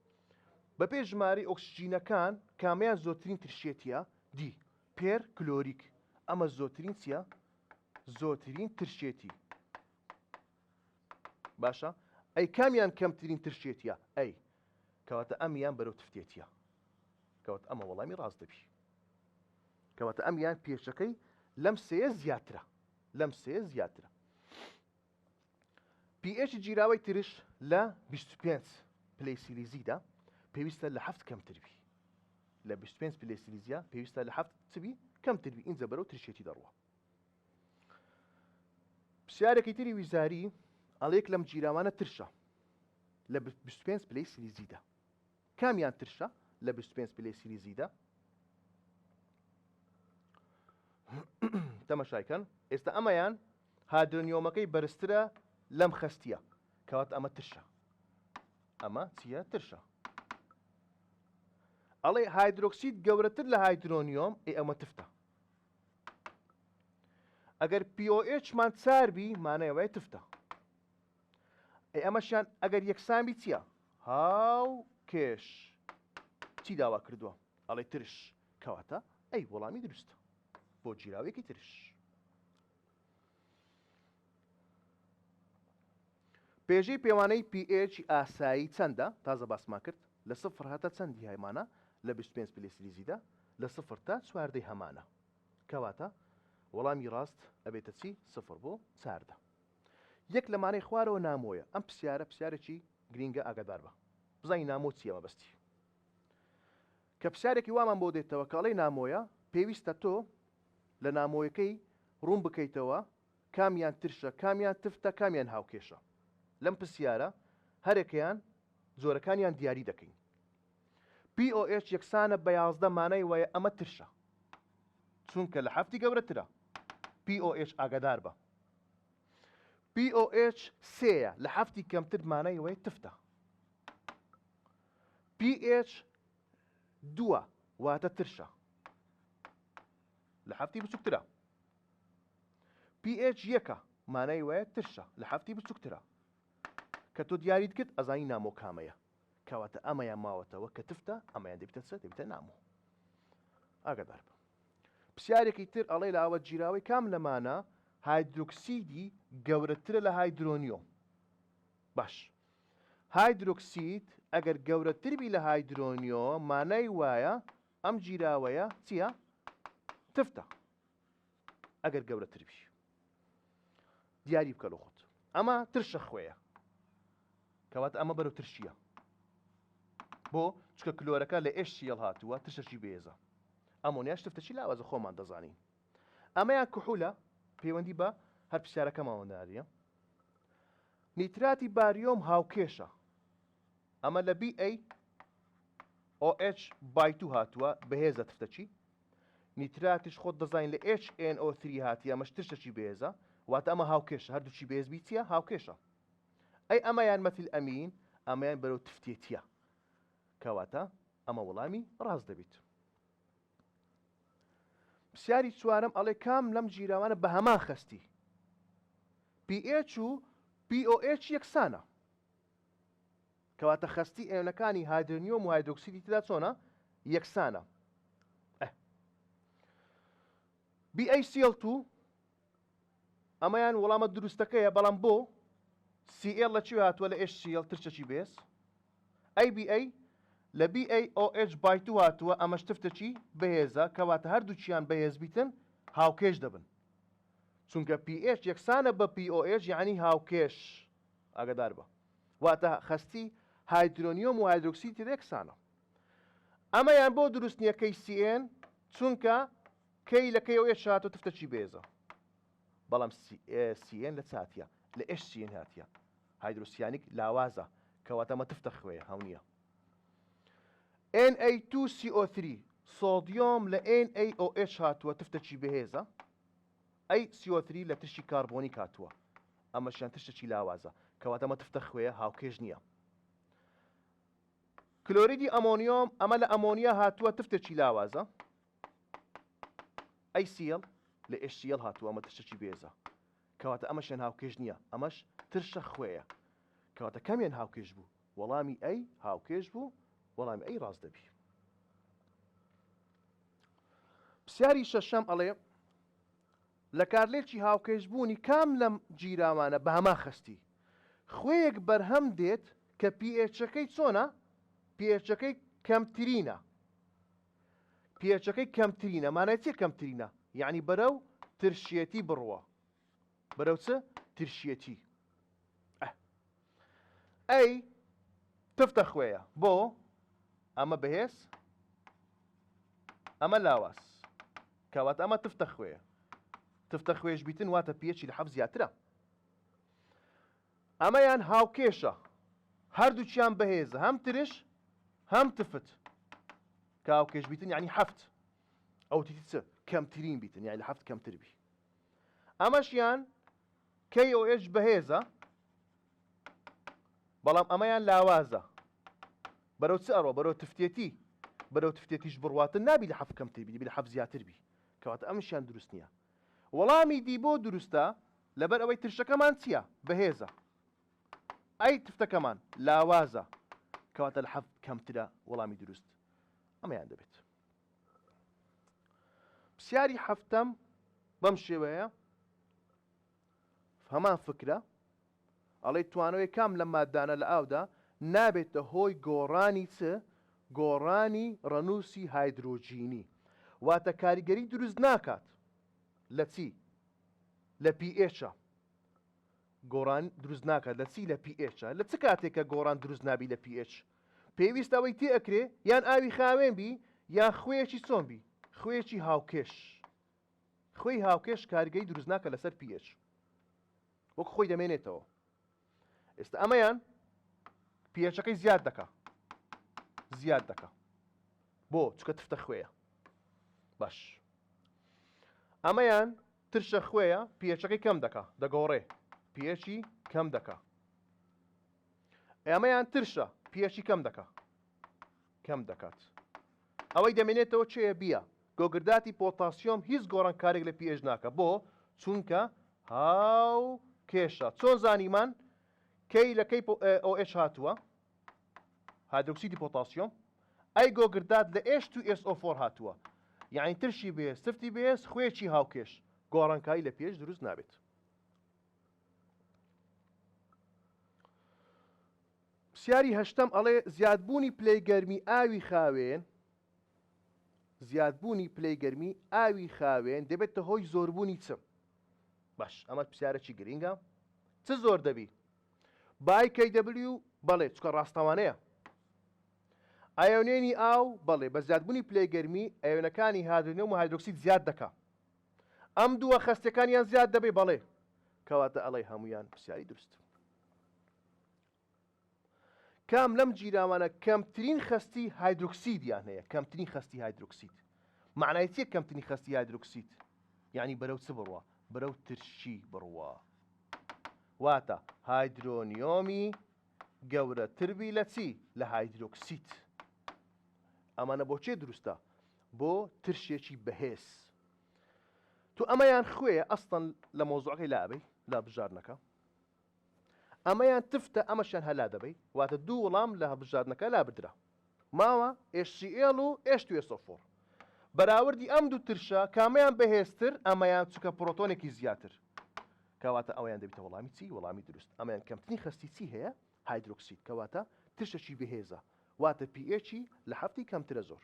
بە پێ ژماری ئۆکسجینەکان کامیان زۆترین ترشێتیە دی پێر کلۆریک ئەمە زۆترین چییە زۆترین ترشێتی باشە ئەی کامیان کەمترین ترشێتیە ئەی کەواتە ئەمیان بەرەو تفتێتیە کەواتە ئەمە وەڵامی ڕاست دەبی کەواتە ئەمیان پێشەکەی لەم سێیە زیاترە لەم سێ زیاترە pH جیراوەی ترش لە 25 پلەی سیلیزیدا پێویستە لە 7 کەمتربی لە 25 پلەی سیلیزیا پێویستە لە 7 چبی کەمتربی ئینجا بەرەو ترشێتی دەڕوە پرسیارێکی تری ویزاری ئەڵەیەک لەم جیراوانە ترشە لە 25 پلەی سیلیزیدا کامیان ترشە لە 25 پلەی سیلیزیدا تەماشایکەن ئێستا ئەمەیان هادرۆنیۆمەکەی بەرزترە لەم خەستیە کەواتە ئەمە ترشە ئەمە چییە ترشە ئەڵێ هایدرۆکسید گەورەتر لە هایدرۆنیۆم ئەمە تفتە ئەگەر POH مان چاربی مانەیەوەی تفتە ئەمەشیان ئەگەر یەکسانبی چییە هاو کێش چی داوا کردووە ئەڵێ ترش کەواتە ئەی وەڵامی دروستە بۆ جیراوێکی ترش پێژەی پێوانەی pH ئاسایی چەندە تازە باسمان کرد لە سفر هاتە چەندی هەیمانە لە 25 پلەی سیلیزیدا لە سفر تا چواردەی هەمانە کەواتە وەڵامی ڕاست ئەبێتە چی سفر بۆ چاردە یەک لەمانەی خوارەوە نامۆیە ئەم پرسیارێکی گرینگە ئاگادار بە بزانین نامۆ چیە مەبەستی کە پرسیارێکی وامان بۆ دێتەوە کاڵەی نامۆیە پێویستە تۆ لە نامۆیەکەی ڕوون بکەیتەوە کامیان ترشە کامیان تفتە کامیان هاوکێشە لەم پرسیارە هەرێکیان جۆرەکانیان دیاری دەکەین POH یەکسانە بە 11 مانای وایە ئەمە ترشە چونکە لە هەفتی گەورەترە POH ئاگادار بە POH سێیە لە هەفتی کەمتر مانای وایە تفتە pH دووە واتە ترشە لە هەفتی بچووکترە pH یەکە مانای وایە ترشە لە هەفتی بچووکترە کە تۆ دیاریت کرد ئەزانی نامۆ کامەیە کەواتە ئەمەیان ماوەتەوە کە تفتە ئەمەیان دەبێتە چ دەبێتە نامۆ ئاگادار بە پرسیارێکی تر ئەڵێ لە ئاوە جیراوەی کام لەمانە هایدرۆکسیدی گەورەترە لە هایدرۆنیۆم باش هایدرۆکسید ئەگەر گەورەتربی لە هایدرۆنیۆم مانای وایە ئەم جیراوەیە چییە تفتە ئەگەر گەورەتربی دیاری بکە لە خۆت ئەمە ترشە خوێیە کەواتە ئەمە بەرەو ترشیە بۆ چکە کلۆرەکە لە HCl هاتووە ترشەشی بێزە ئەمۆنیاش تفتەشی لاوازە خۆمان دەزانین ئەمەیان کحولە پەیوەندی بە هەر پرسیارەکەماوەداریە نیتراتی باریۆم هاوکێشە ئەمە لە BaOH by 2 هاتووە بەهێزە تفتەچی نیتراتیش خۆت دەزانین لە HNO3 هاتی ئەمەش ترشەشی بێزە واتە ئەمە هاوکێشە هەردووچی بێزبی چییە هاوکێشە ئەی ئەمەیان مەثل ئەمین ئەمەیان بەرەو تفتێتیە کەواتە ئەمە وەڵامی ڕاست دەبێت پرسیاری چوارەم ئەڵێ کام لەم جیراوانە بە هەمان خەستی pH و POH یەکسانە کەواتە خەستی ئێنەکانی هایدرۆنیۆم و هایدرۆکسیدی تدا چۆنە یەکسانە BaCl2 ئەمەیان وەڵامە دروستەکەیە بەڵام بۆ Cl لە چی هاتووە لە HCl ترشەکی بێز ABA لە BaOH by 2 هاتووە ئەمەش تفتەچی بەهێزە کەواتە هەردووچیان بەهێز بیتن هاوکێش دەبن چونکە pH یەکسانە بە POH یعنی هاوکێش ئاگادار بە واتە خەستی هایدرۆنیۆم و هایدرۆکسید یەکسانە ئەمەیان بۆ دروستنیەکەی CN چونکە کەی لە KOH هاتووە تفتەچی بێزە بەڵام CN لە چاتیە لە HCN هاتیە هایدرۆسیانیک لاوازە کەواتە ئەمە تفتە خوێیە هەونیە Na2CO3 سۆدیۆم لە NaOH هاتووە تفتەچی بەهێزە ئەی CO3 لە ترشی کاربۆنیک هاتووە ئەمەشیان تشتێکی لاوازە کەواتە ئەمە تفتە خوێیە هاوکێش نییە. کلۆریدی ئەمۆنیۆم ئەمە لە ئەمۆنیا هاتووە تفتێکی لاوازە HCl لە HCl هاتووە ئەمە تشتێکی بێزە کەواتە ئەمەشیان هاوکێش نییە ئەمەش ترشە خوێیە کەواتە کەمیان هاوکێش بوو وەڵامی ئەی هاوکێش بوو وەڵامی ئەی ڕاست دەبی. پرسیاری شەشەم ئەڵێ لە کارلێکی هاوکێش بوونی کام لەم جیرامانە بە هەما خستی خوێیەک بەرهەم دێت کە پێچەکەی چۆنە پێچەکەی کەمترینە پێچەکەی کەمترینە مانای چێ کەمترینە یعنی بەرەو ترشێتی بڕوە بەرەو چ ترشێتی ئەی تفتە خوێیە بۆ ئەمە بەهێز ئەمە لاواز کەواتە ئەمە تفتە خوێیە تفتە خوێش بیتن واتە پێچی لە 7 زیاترە ئەمەیان هاوکێشە هەردووچیان بەهێزە هەم ترش هەم تفت کە هاوکێش بیتن یعنی 7 ئەو تیتی چ کەمترین بیتن یعنی لە 7 کەمتر بی ئەمەشیان KOH بەهێزە بەڵام ئەمەیان لاوازە بەرەو چ ئەڕۆ بەرەو تفتێتی بەرەو تفتێتیش بڕواتن نابی لە 7 کەمتر بی لە 7 زیاتر بی کەواتە ئەمشیان دروست نییە وەڵامی دی بۆ دروستە لەبەر ئەوەی ترشەکەمان چییە بەهێزە ئەی تفتەکەمان لاوازە کەواتە لە 7 کەمترە وەڵامی دروست ئەمەیان دەبێت. پرسیاری هەفتەم بەم شێوەیە هەمان فکرە ئەڵێ توانەوەی کام لە مادانە لە ئاودا نابێتە هۆی گۆڕانی چ گۆڕانی ڕەنووسی هایدرۆجینی واتە کاریگەری دروست ناکات لە چی لە pH گۆڕان دروست ناکات لە چی لە pH لە چ کاتێکە گۆڕان دروست نابی لە pH پێویستە ئەوەی تێ ئەکرێ یان ئاوی خاوێن بی یان خوێکی چۆن بی خوێکی هاوکێش خوێی هاوکێش کاریگەری دروست ناکە لەسەر pH وەک خۆی دەمێنێتەوە ئێستا ئەمەیان pHەکەی زیاد دەکا بۆ چکە تفتە خوێیە باش ئەمەیان ترشە خوێیە pHەکەی کەم دەکا دەگۆڕێ pHی کەم دەکا ئەمەیان ترشە pHی کەم دەکات ئەوەی دەمێنێتەوە چێە بیە گۆگرداتی پۆتاسیۆم هیچ گۆڕانکارێک لە pH ناکە بۆ چونکە هاو کێشە چۆن زانیمان کەی لە کەی OH هاتووە هایدرۆکسیدی پۆتاسیۆم ئەی گۆگردات لە H2SO4 هاتووە یعنی ترشی بێز تفتی بێز خوێکی هاوکێش گۆڕانکاری لە pH دروست نابێت. پرسیاری هەشتەم ئەڵێ زیادبوونی پلەیگەرمی ئاوی خاوێن دەبێتە هۆی زۆربوونی چ باش ئەمە پرسیارێکی گرینگە چ زۆر دەبی بای KW بەڵێ چکە ڕاستەوانەیە ئایۆنێنی ئاو بەڵێ بە زیادبوونی پلەیگەرمی ئەیۆنەکانی هادرۆنیۆم و هایدرۆکسید زیاد دەکا ئەم دووە خەستەکانیان زیاد دەبێ بەڵێ کەواتە ئەڵێ هەمویان پرسیاری دروست. کام لەم جیرامانە کەمترین خەستی هایدرۆکسیدیان هەیە کەمترین خەستی هایدرۆکسید معنای چیە کەمترین خەستی هایدرۆکسید یعنی بەرەو چ بڕوە بەرەو ترشی بڕوە واتە هایدرۆنیۆمی گەورەتر بی لە چی لە هایدرۆکسید ئەمانە بۆ چێ دروستە بۆ ترشێکی بەهێز تو ئەمەیان خوێ ئەستەن لە مۆزوعەکەی لابێ لا بژارنەکە ئەمەیان تفتە ئەمەشیان هەلا دەبێ واتە دوو وەڵام لە بژارنەکە لا بدرا ماوە HCl و H2SO4 بەراوردی ئەم دوو ترشە کامیان بەهێزتر ئەمەیان چکە پرۆتۆنێکی زیاتر کەواتە ئەویان دەبێتە وەڵامی چی وەڵامی دروست ئەمەیان کەمترین خەستی چی هەیە هایدرۆکسید کەواتە ترشەکی بەهێزە واتە pHی لە 7 کەمترە زۆر.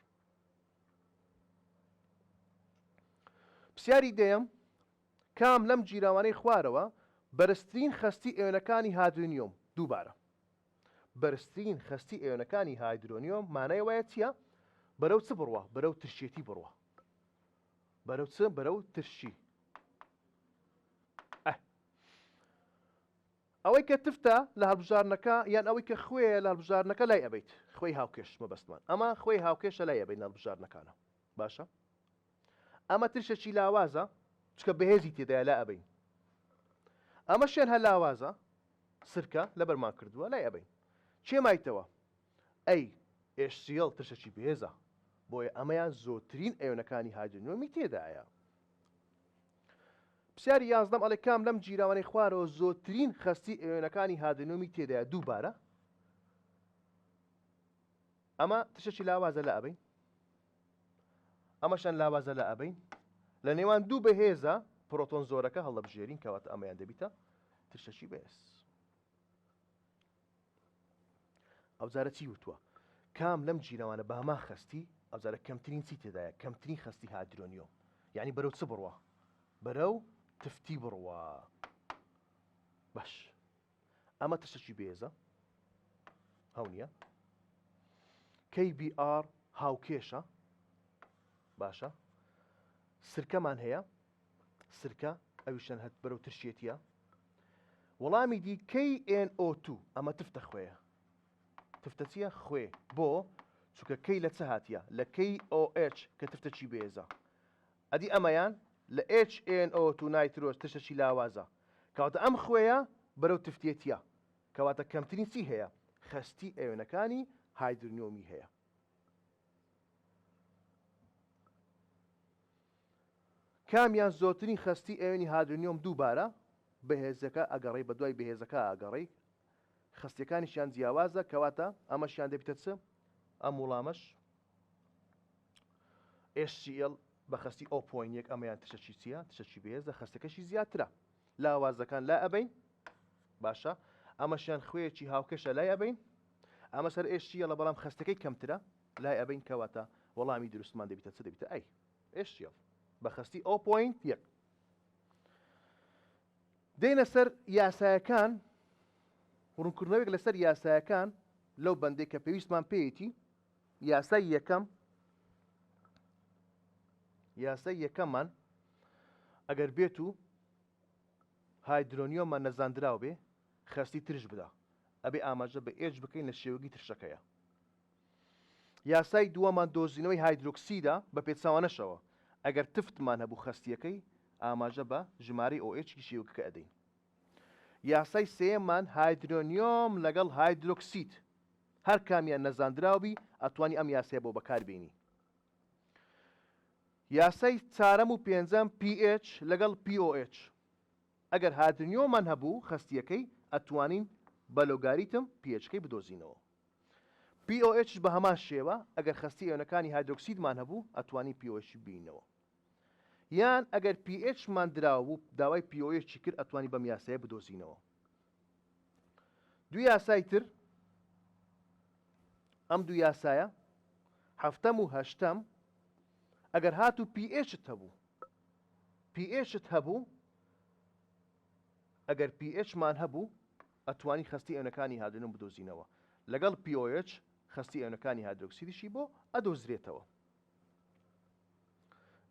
پرسیاری دەیەم کام لەم جیراوانەی خوارەوە بەرزترین خەستی ئێوەنەکانی هادرۆنیۆم دووبارە بەرزترین خەستی ئێوەنەکانی هایدرۆنیۆم مانای وایە چییە بەرەو چ بڕوە بەرەو ترشێتی بڕوە بەرەو چ بەرەو ترشی ئەوەی کە تفتە لە هەڵبژارنەکە یان ئەوەی کە خوێ لە هەڵبژارنەکە لای ئەبیت خوێی هاوکێش مەبەستمان ئەمە خوێی هاوکێشە لای ئەبین هەڵبژارنەکانە باشە ئەمە ترشێکی لاوازە چکە بەهێزی تێدایە لا ئەبین ئەمەشیان هەر لاوازە سرکە لەبەرمان کردووە لای ئەبین چێمایتەوە ئەی HCl ترشەکی بێزە بۆیە ئەمەیان زۆرترین ئەیۆنەکانی هایدرۆنیۆمی تێدایە پرسیاری 11 ئەڵێ کام لەم جیراوانەی خوارەوە زۆرترین خەستی ئەیۆنەکانی هایدرۆنیۆمی تێدایە دووبارە ئەمە تشتێکی لاوازە لە ئەبین ئەمەشان لاوازە لە ئەبین لە نێوان دوو بەهێزە پرۆتۆن زۆرەکە هەڵەبژێرین کەواتە ئەمەیان دەبیتە تشتێکی بەهێز ئەوجارە چی وتووە کام لەم جیراوانە باما خەستی ئەوجارە کەمترین چی تێدایە کەمترین خەستی هایدرۆنیۆم یعنی بەرەو چ بڕوە بەرەو تفتی بڕوە باش ئەمە تشتێکی بێزە هەو نییە KBR هاوکێشە باشە سرکەمان هەیە سرکە ئەویشان هەت بەرەو ترشێتیە وەڵامی دی KNO2 ئەمە تفتە خوێە تفتە چییە خوێ بۆ چونکە کەی لە چە هاتیە لە KOH کە تفتەکی بێزە ئەدی ئەمەیان لە HNO2 نایترۆز تشتێکی لاوازە کەواتە ئەم خوێیە بەرەو تفتێتیە کەواتە کەمترین چی هەیە خەستی ئەیۆنەکانی هایدرۆنیۆمی هەیە کامیان زۆرترین خەستی ئەوێنی هایدرۆنیۆم دووبارە بەهێزەکە ئەگەڕێی بە دوای بەهێزەکە ئاگەڕێی خەستیەکانیشیان جیاوازە کەواتە ئەمەشیان دەبێتە چ ئەم وڵامەش HCl بە خەستی 0.1 ئەمەیان تشتێکی چییە تشتێکی بەهێزە خەستەکەشی زیاترە لاوازەکان لا ئەبین باشە ئەمەشیان خوێیەکی هاوکەشە لای ئەبین ئەمە سەر HCl بەڵام خەستەکەی کەمترە لای ئەبین کەواتە وەڵامی دروستمان دەبێتە چ دەبێتە ئەی HCl بە خەستی 0.1 دێنە سەر یاسایەکان ڕوونکردنەوەیەک لەسەر یاسایەکان لەو بەندێک کە پێویستمان پێیەتی یاسای یەکەممان ئەگەر بێت و هایدرۆنیۆممان نەزاندراو بێ خەستی ترش بدە ئەبێ ئاماژە بە ئێج بکەین لە شێوەگی ترشەکەیە یاسای دووەمان دۆزینەوەی هایدرۆکسیدە بە پێچاوانەشەوە ئەگەر تفتمان هەبوو خەستیەکەی ئاماژە بە ژمارەی OH کی شێوەکە ئەدەین یاسای سێمان هایدرۆنیۆم لەگەڵ هایدرۆکسید هەر کامیان نەزاندراوبی ئەتوانی ئەم یاسایە بۆ بەکاربێنی یاسای چارەم و پێنجەم pH لەگەڵ POH ئەگەر هایدرۆنیۆمان هەبوو خەستیەکەی ئەتوانین بە لۆگاریتم pHکەی بدۆزینەوە POH بە هەمان شێوە ئەگەر خەستی ئەیۆنەکانی هایدرۆکسیدمان هەبوو ئەتوانی POH بینەوە یان ئەگەر pH مان دراوە بوو داوای POH چی کرد ئەتوانی بەم یاسایە بدۆزینەوە دوو یاسای تر ئەم دوو یاسایە هەفتەم و هەشتەم ئەگەر هاتوو pHت هەبوو ئەگەر pH مان هەبوو ئەتوانی خەستی ئەیۆنەکانی هایدرۆنیۆم بدۆزینەوە لەگەڵ POH خەستی ئەیۆنەکانی هایدرۆکسیدیشی بۆ ئەدۆزرێتەوە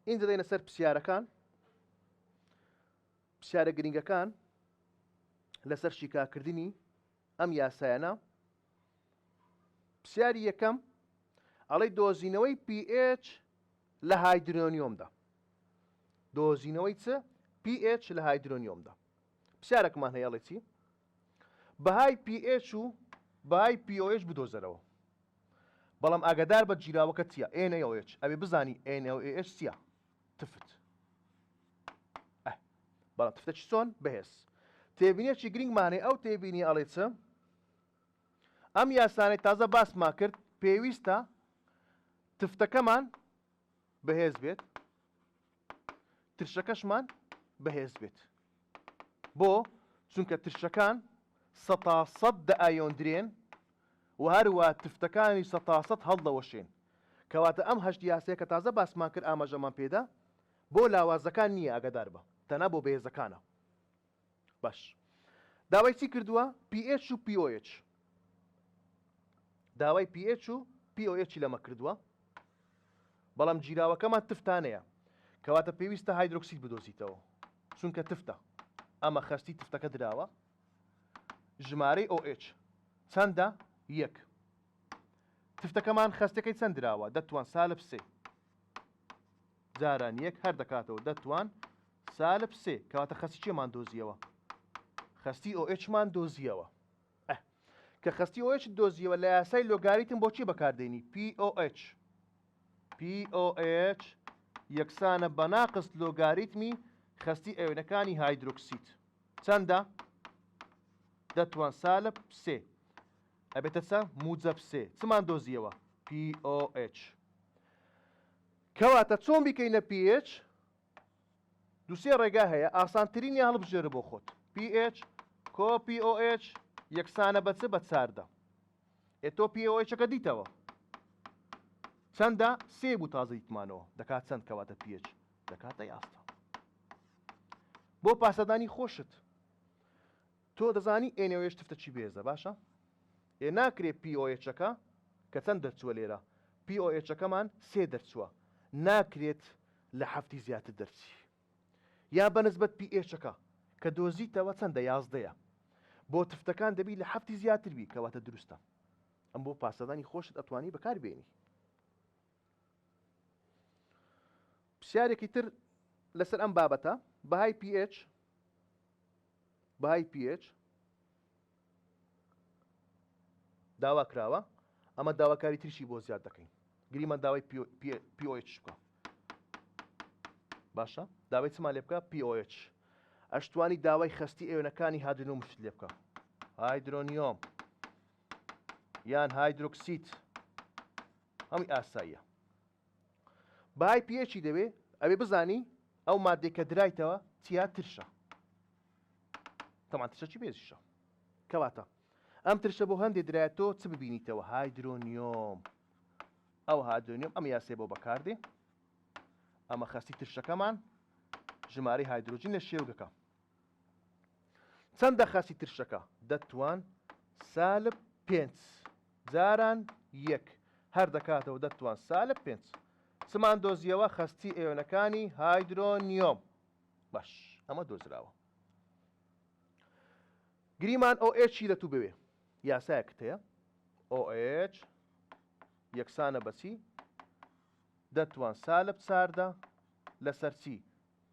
اینجا دێنە سەر پرسیارەکان پرسیارە گرنگەکان لەسەر شیکاکردنی ئەم یاسایانە پرسیاری یەکەم ئەڵێ دۆزینەوەی pH لە هایدرۆنیۆمدا دۆزینەوەی چ pH لە هایدرۆنیۆمدا پرسیارێکمان هەیە ئەڵێ چی بەهای pH و بەهای POH بدۆزەرەوە بەڵام ئاگادار بە جیراوەکە چییە NaOH ئەبێ بزانی NaOH چییە تفت بەڵام تفتەکی چۆن بەهێز تێبینێکی گرنگمانێ ئەو تێبینی ئەڵێ چ ئەم یاسانەی تازە باسمان کرد پێویستە تفتەکەمان بەهێز بێت ترشەکەشمان بەهێز بێت بۆ چونکە ترشەکان 100% دەئایۆندرێن و هەروە تفتەکانی 100% هەڵدەوەشێن کەواتە ئەم هەشت یاسەیە کە تازە باسمان کرد ئاماژەمان پێدا بۆ لاوازەکان نییە ئاگادار بە تەنها بۆ بەهێزەکانە باش داوای چی کردووە pH و POH داوای pH و POH لەمە کردووە بەڵام جیراوەکەمان تفتانەیە کەواتە پێویستە هایدرۆکسید بدۆزیتەوە چونکە تفتە ئەمە خەستی تفتەکە دراوە ژمارەی OH چەندە یەک تفتەکەمان خەستەکەی چەند دراوە دەتوان سالب سێ جاران یەک هەر دەکاتەوە دەتوان سالب سێ کەواتە خەستی چێمان دۆزیەوە خستی OH-مان دۆزیەوە. کە خستی OH دۆزیەوە لە یاسای لۆگاریتم بۆچی بەکاردێنی POH یەکسانە بە ناقص لۆگاریتمی خستی ئەوێنەکانی هایدرۆکسید. چەندە؟ دەتوان سالب سێ. ئەبێتە چە؟ موجب سێ. چمان دۆزیەوە؟ POH. کەواتە چۆن بیکەینە pH؟ دووسێ ڕێگا هەیە، ئاسانترینی هەڵبژێرە بۆ خۆت. pH کۆ POH یەکسانە بە چ؟ بە چاردە. تۆ POH-ەکە دیتەوە. چەندە؟ سێ بوو تازە دیتمانەوە. دەکات چەند کەواتە pH؟ دەکاتە یاستە. بۆ پاسەدانی خۆشت تۆ دەزانی NaOH تفتە چی بێزە، باشە؟ ناکرێت POH-ەکە کە چەند دەرچووە لێرە؟ POH-ەکەمان سێ دەرچووە. ناکرێت لە هەفتی زیاتر دەرچی. یا بەنسبەت pH-ەکە کە دۆزیتەوە چەندە؟ یازدەیە. بۆ تفتەکان دەبی لە هەفتی زیاتر بی کەواتە دروستە. ئەم بۆ پاسەدانی خۆشت ئەتوانی بەکاربێنی. پرسیارێکی تر لەسەر ئەم بابەتە بەهای pH داوا کراوە. ئەمە داواکاری تریشی بۆ زیاد دەکەین. گریمان داوای POH بکە. باشە؟ داوای چمان لێ بکە؟ POH. ئەشتوانی داوای خستی ئێوەنەکانی هادرۆنیۆمشت لێ بکە. هایدرۆنیۆم یان هایدرۆکسید هەمووی ئاساییە. بەهای pH دەبێ ئەوێ بزانی ئەو مادەی کە درایتەوە چیا ترشە. تەمان ترشە چی بێزیشە؟ کەواتە ئەم ترشە بۆ هەندێک درایەتەوە چ ببینیتەوە؟ هایدرۆنیۆم. ئەو هایدرۆنیۆم ئەم یاسێ بۆ بەکاردێ. ئەمە خستی ترشەکەمان ژمارەی هایدرۆجین لە شێوگەکە. چەندە خستی ترشەکە؟ دەتوان سالب 5 جاران 1 هەر دەکاتەوە دەتوان سالب 5. چمان دۆزیەوە؟ خستی ئێوەنەکانی هایدرۆنیۆم. باش، ئەمە دۆزراوە. گریمان OH لە تو بوێ. یاسایەکت هەیە. OH یەکسانە بەچی؟ دەتوان سالب چاردە لەسەر چی؟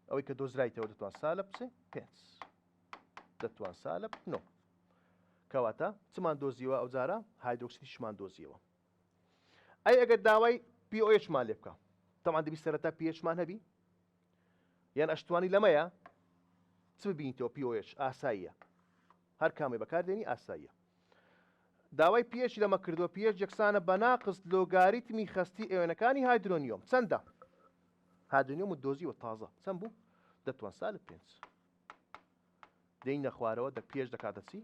ئەوەی کە دۆزرایتەوە دەتوان سالب 5. دەتوان سالب 9. کەواتە چمان دۆزیەوە ئەو جارە؟ هایدرۆکسیدیشمان دۆزیەوە. ئەی ئەگەر داوای POH-مان لێ بکە. تەمان دەبی سەرەتا pH-مان هەبی؟ یان ئەشتوانی لەمەیە چ ببینیتەوە؟ POH ئاساییە. هەر کامی بەکاردێنی ئاساییە. داوای pH لەمە کردووە. pH یەکسانە بە ناقص لۆگاریتمی خستی ئێوەنەکانی هایدرۆنیۆم. چەندە؟ هایدرۆنیۆم و دۆزیوە تازە. چەند بوو؟ دەتوان سالب 5. دەینە خوارەوە pH دەکاتە چی؟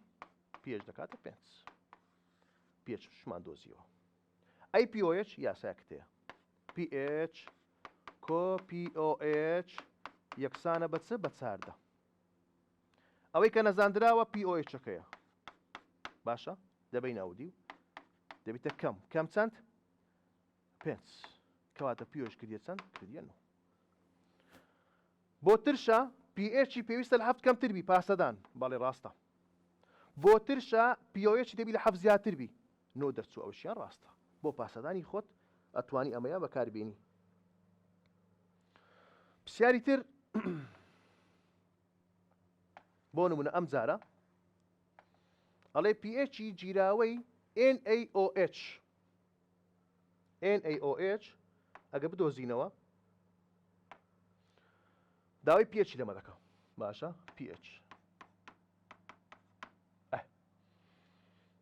pH دەکاتە 5. pH شمان دۆزیەوە. ئەی POH یاسایەکت هەیە. pH کۆ POH یەکسانە بە چ؟ بە چاردە. ئەوەی کە نەزاندراوە POH-ەکەیە. باشە؟ دەبین ئەودی و دەبیتە کەم. کەم چەند؟ 5. کەواتە POH کردیە چەند؟ کردیە 9. بۆ ترشە pH-ی پێویستە لە 7 کەمتر بی. پاسەدان باڵێ ڕاستە. بۆ ترشە POH دەبی لە 7 زیاتر بی. 9 دەرچوو ئەوشیان ڕاستە. بۆ پاسەدانی خۆت ئەتوانی ئەمەیە بەکاربێنی. پرسیاری تر بۆ نمونە ئەم جارە ئەڵێ pH-ی جیراوەی NaOH ئەگە بدۆزینەوە داوای pH لەمە دەکە. باشە؟ pH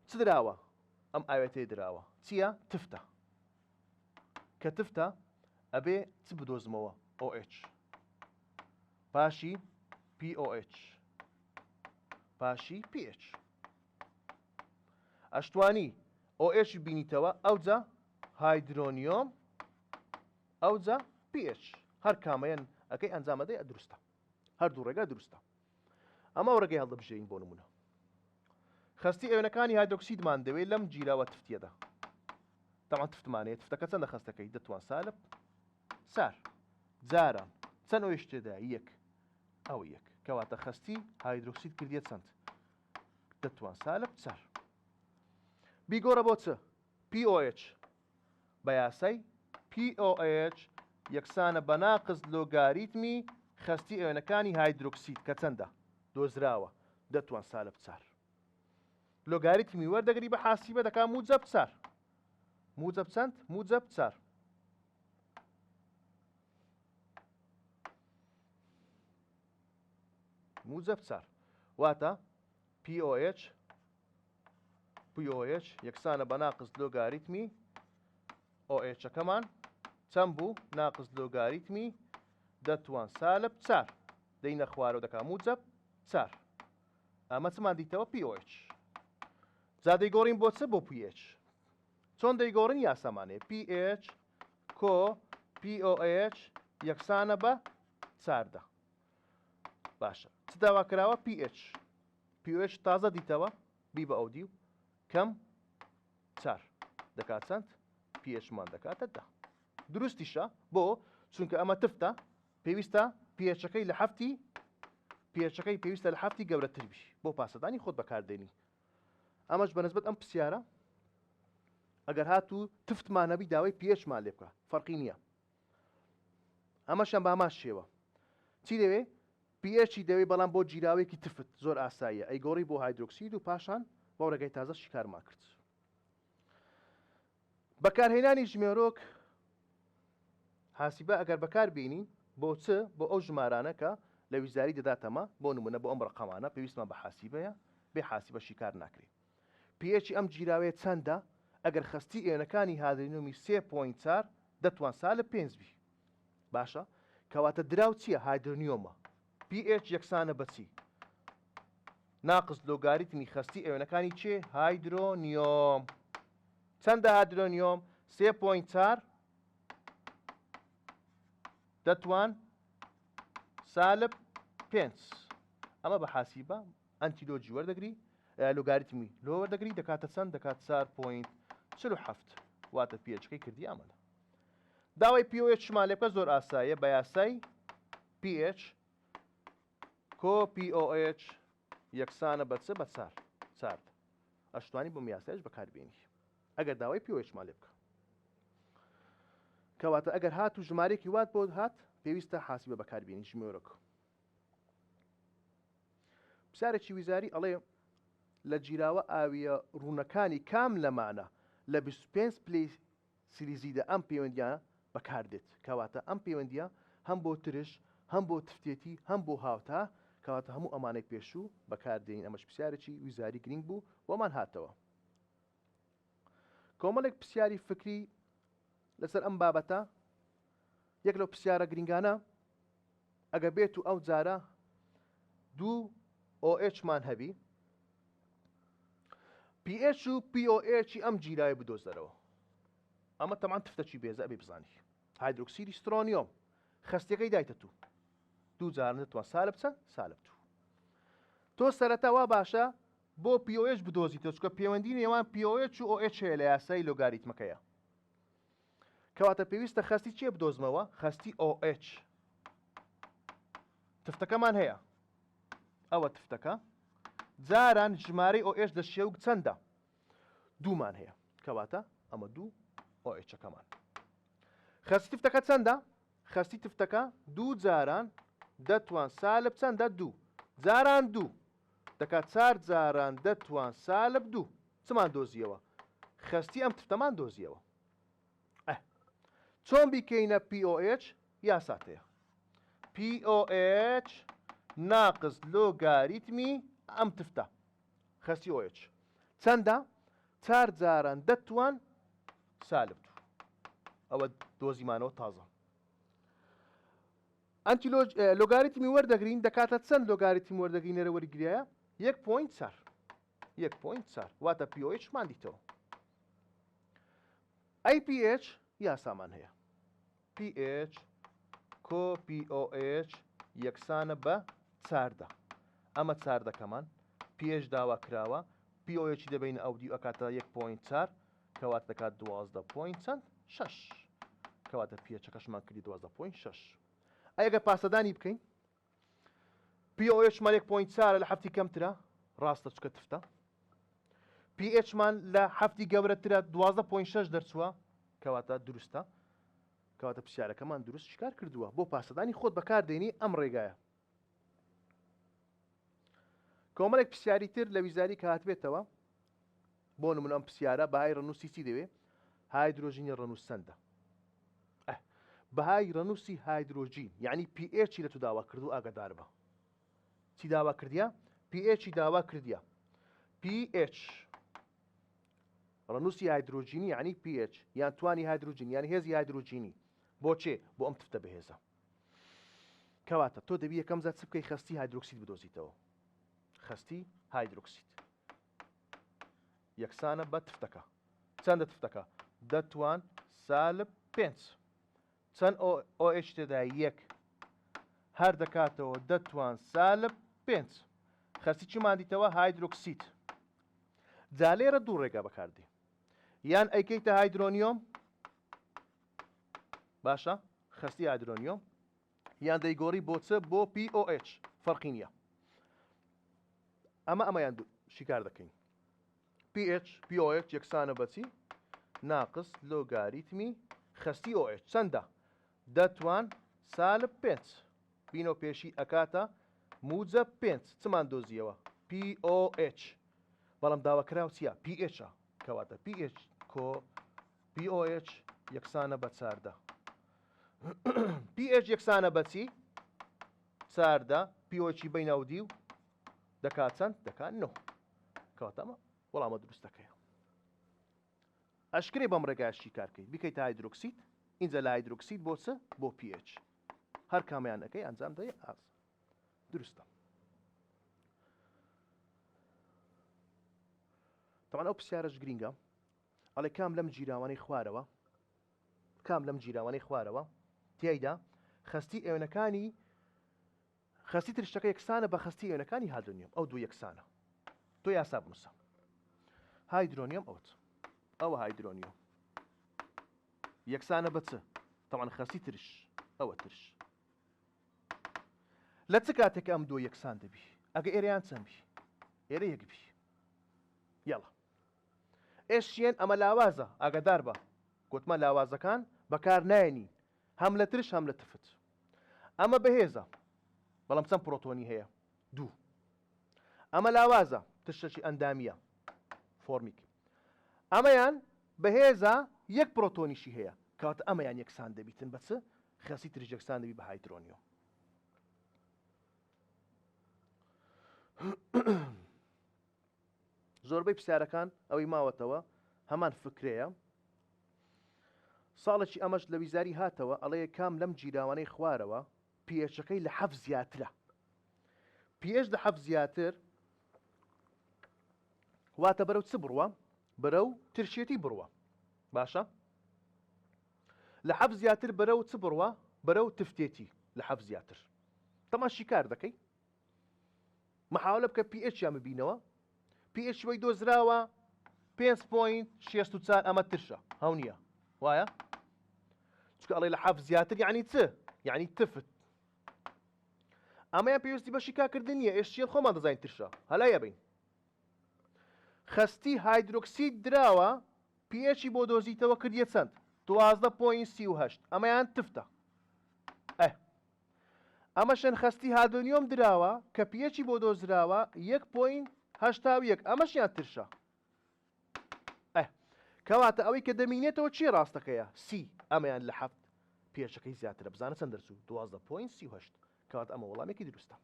چ دراوە؟ ئەم ئاوێتەی دراوە. چییە؟ تفتە. کە تفتە ئەبێ چ بدۆزمەوە؟ OH پاشی POH پاشی pH. ئەشتوانی OH بینیتەوە ئەوجا هایدرۆنیۆم ئەوجا pH. هەر کامەیەن ئەەکەی ئەنجامەدەی دروستە. هەردوو ڕێگا دروستە. ئەمە ڕێگەی هەڵدەبژێین بۆ نمونە. خستی ئێوەنەکانی هایدرۆکسیدمان دەوێت لەم جیراوە تفتیەدا. تەمان تفتمانەیە. تفتەکە چەندە خستەکەی؟ دەتوان سالب سار جاران چەند ئەوش تێدا؟ 1. ئەو 1. کەواتە خستی هایدرۆکسید کردیە چەند؟ دەتوان سالب چار. بیگۆڕە بۆ چ؟ POH بە یاسای POH یەکسانە بە ناقص لۆگاریتمی خستی ئێوەنەکانی هایدرۆکسید کە چەندە؟ دۆزراوە. دەتوان سالب چار لۆگاریتمی وەردەگری بە حاسیبە دەکا موجب چار موجب چەند موجب چار موجب چار واتە POH یەکسانە بە ناقص لۆگاریتمی OH-ەکەمان چەند بوو ناقص لۆگاریتمی دەتوان سالب چار دەینە خوارەوە دەکا موجب چار ئەمە چمان دیتەوە POH جا دەیگۆڕین بۆ چ بۆ PH چۆن دەیگۆڕین یاسامانەیە PH کۆ POH یەکسانە بە چاردە باشە چ داوا کراوە PH تازە دیتەوە بی بە ئەو دی و کەم چار دەکات چەند PHمان دەکاتە دا دروستیشە بۆ چونکە ئەمە تفتە پێویستە PHەکەی لە هەفتی PHەکەی پێویستە لە هەفتی گەورەتر بی بۆ پاسەدانی خۆت بەکاردێنی ئەمەش بەنسبەت ئەم پرسیارە ئەگەر هاتوو تفتمانەبی داوای PHمان لێ بکە فەرقی نییە ئەمەشیان بامان شێوە چی دەوێ PHی دەوێ بەڵام بۆ جیراوێکی تفت زۆر ئاساییە ئەیگۆڕی بۆ هایدرۆکسید و پاشان بۆ ڕێگەی تازە شکارما کرد بەکارهێنانی ژمێرۆک حاسیبە ئەگەر بەکار بینین بۆ چ بۆ ئەو ژمارانە کە لە ویزاری دەداتەمە بۆ نمونە بۆ ئەم ڕقەمانە پێویستمان بە حاسیبەیە بێ حاسیبە شیکار ناکرێت PHی ئەم جیراوەیە چەندە ئەگەر خستی ئێنەکانی هادرینۆمی 3.4 دەتوان سالب 5 بی باشە کەواتە دراو چییە هایدرۆنیۆمە PH یەکسانە بەچی ناقص لۆگاریتمی خستی ئێوەنەکانی چێ هایدرۆنیۆم چەندە هایدرۆنیۆم 3.4 دەتوان سالب 5 ئەمە بە حاسیبە ئەنتیلۆجی وەردەگری لۆگاریتمی لۆ وەردەگری دەکاتە چەند دەکات 4.47 واتە PHەکەی کردی ئەمەدا داوای POH شمان لێ بکە زۆر ئاساییە بە یاسای PH کۆ POH یەکسانە بە چ بە چارد ئەشتوانی بۆ یاسایش بەکاربێنی ئەگەر داوای POH شمان لێ بکە کەواتە ئەگەر هات و ژمارێکی وات بۆ هات پێویستە حاسیبە بەکاربێنی ژمێرۆک پرسیارێکی ویزاری ئەڵێ لە جیراوە ئاویە ڕوونەکانی کام لەمانە لە 25 پلەی سیلیزیدا ئەم پەیوەندیانە بەکاردێت کەواتە ئەم پەیوەندیە هەم بۆ ترش هەم بۆ تفتێتی هەم بۆ هاوتا کەواتە هەموو ئەمانەی پێشوو بەکاردێنین ئەمەش پرسیارێکی ویزاری گرنگ بوو وەمان هاتەوە کۆمەڵێک پرسیاری فکری لەسەر ئەم بابەتە یەک لەو پرسیارە گرنگانە ئەگە بێت و ئەو جارە دوو OHمان هەبی PH و POH ئەم جیرایە بدۆزەرەوە ئەمە تەمان تفتەکی بێزە ئەبێ بزانی هایدرۆکسیدی سترۆنیۆم خستیەکەی دایتە تو دوو جارە دەتوان سالب چەند سالب تۆ سەرەتا وا باشە بۆ POH بدۆزیتەوە چکە پەیوەندی نێوان POH و OH هەیە لە یاسای لۆگاریتمەکەیە کەواتە پێویستە خستی چێ بدۆزمەوە خستی OH تفتەکەمان هەیە ئەوە تفتەکە جاران ژمارەی OH دەشێ و چەندە دوومان هەیە کەواتە ئەمە دوو OH-ەکەمان خستی تفتەکە چەندە خستی تفتەکە دوو جاران دەتوان سالب چەندە دوو جاران دوو دەکات 4 جاران دەتوان سالب دوو چمان دۆزیەوە خستی ئەم تفتەمان دۆزیەوە چۆن بیکەینە POH یاساتەیە POH ناقص لۆگاریتمی ئەم تفتە خستی OH چەندە 4 جاران دەتوان سالب دوو ئەوە دۆزیمانەوە تازە ئەنتی لۆگاریتمی وەردەگرین دەکاتە چەند لۆگاریتمی وەردەگرینەرە وەرگریایە 1.4 واتە POH مان دیتەوە PH یاسامان هەیە PH کۆ POH یەکسانە بە چاردە ئەمە چاردەکەمان PH داوا کراوە POH دەبینە ئەو دی ئەکاتە 1.4 کەواتە دەکات 12.6 کەواتە PHەکەشمان کردی 12.6 ئەگە پاسەدانی بکەین POH مان 1.4 لە هەفتی کەمترە ڕاستە چکە تفتە PH مان لە هەفتی گەورەترە 12.6 دەرچووە کەواتە دروستە کەواتە پرسیارەکەمان دروست شکار کردووە بۆ پاسەدانی خۆت بەکاردێنی ئەم ڕێگایە کۆمەڵێک پرسیاری تر لە ویزاری کە هاتبێتەوە بۆ نمونە ئەم پرسیارە بەهای ڕەنووسی چی دەوێ؟ هایدرۆژینی ڕەنووس چەندە؟ بەهای ڕەنووسی هایدرۆژین یعنی pH لە تو داوا کردو ئاگادار بە. چی داوا کردیە؟ pH داوا کردیە. pH ڕەنووسی هایدرۆژینی یعنی pH یان توانی هایدرۆژین یان هێزی هایدرۆژینی بۆچێ؟ بۆ ئەم تفتە بەهێزە. کەواتە تۆ دەبی یەکەم زات چ بکەی؟ خەستی هایدرۆکسید بدۆزیتەوە. خەستی هایدرۆکسید یەکسانە بە تفتەکە. چەندە تفتەکە؟ دەتوان سالب 5. چەند OH تێدا؟ 1 هەر دەکاتەوە دەتوان سالب 5. خەستی چمان دیتەوە؟ هایدرۆکسید. جا لێرە دوو ڕێگا بەکاردی. یان ئەیکەیتە هایدرۆنیۆم باشە خەستی هایدرۆنیۆم یان دەیگۆڕی بۆ چ؟ بۆ POH فەرقی نییە. ئەمەیان دوو شیکار دەکەین. POH یەکسانە بەچی؟ ناقص لۆگاریتمی خەستی OH چەندە؟ دەتوان سالب 5. بینەوە پێشی ئەکاتە موجە 5 چمان دۆزیەوە؟ POH. بەڵام داواکراو چییە؟ pH کەواتە pH کۆ POH یەکسانە بە 14. pH یەکسانە بەچی؟ 14 POH بەیناودی و دەکات چەند؟ دەکات 9. کەواتەمە وەڵامە دروستەکەیە. ئەشکرێ بەم ڕێگایشی کارکەیت بکەیتە هایدرۆکسید اینجا لە هایدرۆکسید بۆ چ؟ بۆ pH. هەر کامیانەکەی ئەنجام دەیە ئاز دروستە. طبعا ئەو پرسیارەش گرینگە ئەڵێ کام لەم جیراوانەی خوارەوە تیایدا خەستی ئێوەنەکانی خەستی ترشتەکە یەکسانە بە خەستی ئێوەنەکانی هایدرۆنیۆم. ئەو دوو یەکسانە. تۆ یاسا بنووسە. هایدرۆنیۆم ئەوە هایدرۆنیۆم یەکسانە بە چ؟ طبعا خەستی ترش ئەوە ترش. لە چ کاتێک ئەم دوو یەکسان دەبی؟ ئەگە ئێرەیان چەند بی؟ ئێرە یەک بی. یاڵە ئێشیێن ئەمە لاوازە ئاگادار بە گوتمە لاوازەکان بەکار نایەنی هەم لە ترش هەم لە تفت. ئەمە بەهێزە بەڵام چەند پرۆتۆنی هەیە؟ 2. ئەمە لاوازە تشتێکی ئەندامیە فۆرمیک. ئەمەیان بەهێزە 1 پرۆتۆنیشی هەیە کەواتە ئەمەیان یەکسان دەبیتن بە چ؟ خەستی ترش یەکسان دەبی بە هایدرۆنیۆم. زۆربەی پرسیارەکان ئەوەی ماوەتەوە هەمان فکرەیە. ساڵێکی ئەمەش لە ویزاری هاتەوە ئەڵەیە کام لەم جیراوانەی خوارەوە پێشەکەی لە 7 زیاترە. پێش لە 7 زیاتر واتە بەرەو چ بڕوە؟ بەرەو ترشێتی بڕوە. باشە؟ لە 7 زیاتر بەرەو چ بڕوە؟ بەرەو تفتێتی لە 7 زیاتر. تەماشی کار دەکەی محاولە بکە pH یان ببینەوە. pH وەی دۆزراوە 5.64 ئەمە ترشە هەو نییە وایە؟ چونکە ئەڵێ لە 7 زیاتر یعنی چ؟ یعنی تفت. ئەمەیان پێویستی بەشی کاکردن نییە ئێشتیان خۆمان دەزانین ترشە هەلا یەبین. خەستی هایدرۆکسید دراوە pH بۆ دۆزیتەوە کردیە چەند؟ 12.38 ئەمەیان تفتە. ئەمەشەن خەستی هایدرۆنیۆم دراوە کە pH بۆ دۆزراوە 1.81 ئەمەشیان ترشە. کەواتە ئەوەی کە دەمینێتەوە چی ڕاستەکەیە؟ سی ئەمەیان لە 7 پێشەکەی زیاترە بزانە چەند دەرچوو 12.38 کەواتە ئەمە وەڵامێکی دروستە.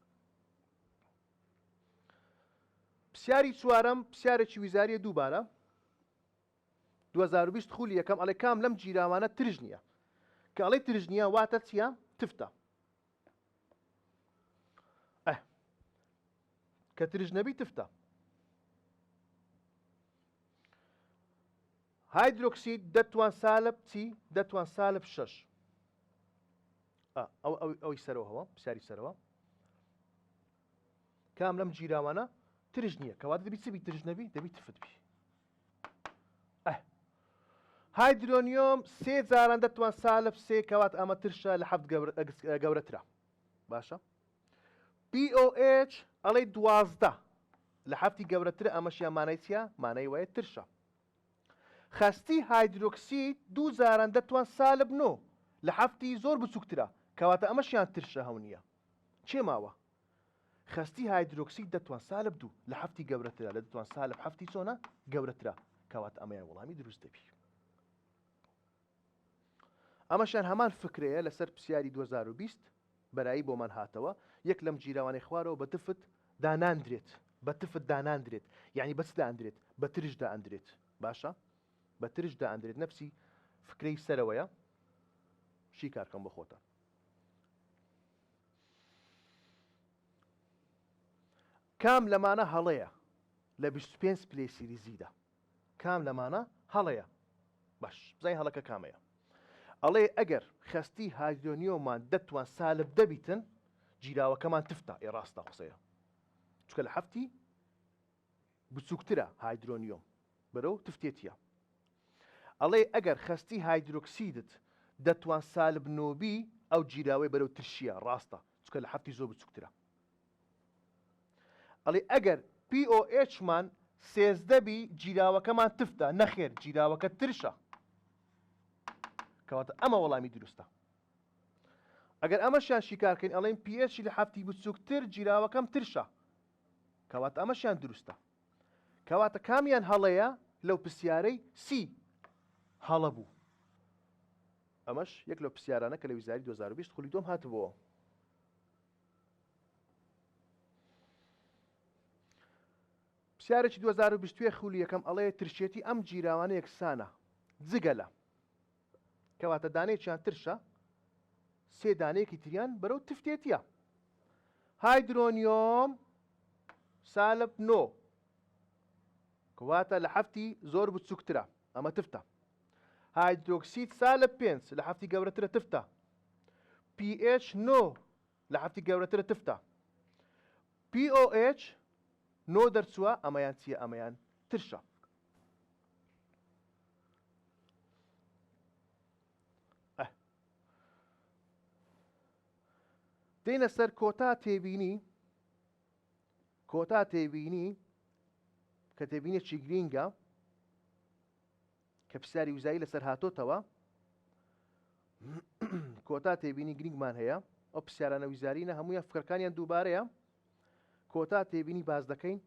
پرسیاری چوارەم پرسیارێکی ویزاریە دووبارە 2020 خولی یەکەم ئەڵێ کام لەم جیراوانە ترژ نییە کە ئەڵێ ترژ نییە واتە چیە؟ تفتە. کە ترژ نەبی تفتە. هایدرۆکسید دەتوان سالب چی؟ دەتوان سالب 6. ئەوی سەرەوە پرسیاری سەرەوە کام لەم جیراوانە ترژ نییە کەواتە دەبی چ بی؟ ترژ نەبی دەبی تفت بی. هایدرۆنیۆم 3 جاران دەتوان سالب 3 کەوات ئەمە ترشە لە 7 گەورەترە. باشە؟ POH ئەڵێ 12 لە 7 گەورەترە ئەمەشیان مانای چیە؟ مانای وایە ترشە. خەستی هایدرۆکسید 2 جاران دەتوان سالب 9 لە 7 زۆر بچووکترە کەواتە ئەمەشیان ترشە هەو نییە. چێ ماوە؟ خستي هيدروكسيد دەتوان سالب 2 لە هەفتی گەورەترە لە دەتوان سالب هەفتی چۆنە گەورەترە کەواتە ئەمەیان وەڵامی دروست دەبی. ئەمەشان هەمان فکرەیە لەسەر پرسیاری 2020 بەرایی بۆمان هاتەوە یەک لەم جیراوانەی خوارەوە بە تفت داناندرێت بە تفت داناندرێت یعنی بەچ دائەندرێت بە ترش دائەندرێت باشە بە ترش دائەندرێت نەفسی فکرەی سەرەوەیە شی کارکەم بە خۆتە. کام لەمانە هەڵەیە لە 25 پلەی سیریزیدا کام لەمانە هەڵەیە باش بزانین هەڵەکە کامەیە. ئەڵێ ئەگەر خستی هایدرۆنیۆمان دەتوان سالب دەبیتن جیراوەکەمان تفتە ئێڕاستە قسەیە چکە لە هەفتی بچووکترە هایدرۆنیۆم بەرەو تفتێتیە. ئەڵێ ئەگەر خستی هایدرۆکسیدت دەتوان سالب نۆبی ئەو جیراوەی بەرەو ترشیە ڕاستە چکە لە هەفتی زۆر بچووکترە. ئەڵێ ئەگەر POH مان سێزدەبی جیراوەکەمان تفتە نەخێر جیراوەکە ترشە کەواتە ئەمە وەڵامی دروستە. ئەگەر ئەمەشیان شیکارکەین ئەڵێن PH لە هەفتی بچووکتر جیراوەکەم ترشە کەواتە ئەمەشیان دروستە. کەواتە کامیان هەڵەیە لەو پرسیارەی سی هەڵە بوو. ئەمەش یەک لەو پرسیارانە کە لە ویزاری 2020 خولی دۆم هاتبووە. پرسیارێکی 2022 خولی یەکەم ئەڵەیە ترشێتی ئەم جیراوانە یەکسانە جگەلە کەواتە دانەیەکیان ترشە سێ دانەیەکی تریان بەرەو تفتێتیە. هایدرۆنیۆم سالب 9 کەواتە لە هەفتی زۆر بچووکترە ئەمە تفتە. هایدرۆکسید سالب 5 لە هەفتی گەورەترە تفتە. PH 9 لە هەفتی گەورەترە تفتە. POH 9 دەرچووە ئەمەیان چییە ئەمەیان ترشە. دێنە سەر کۆتا تێبینی کە تێبینێکی گرینگە کە پرسیاری وزایی لەسەر هاتۆتەوە کۆتا تێبینی گرینگمان هەیە ئەو پرسیارانە ویزارینە هەموویان فکرەکانیان دووبارەیە کۆتا تێبینی باز دەکەین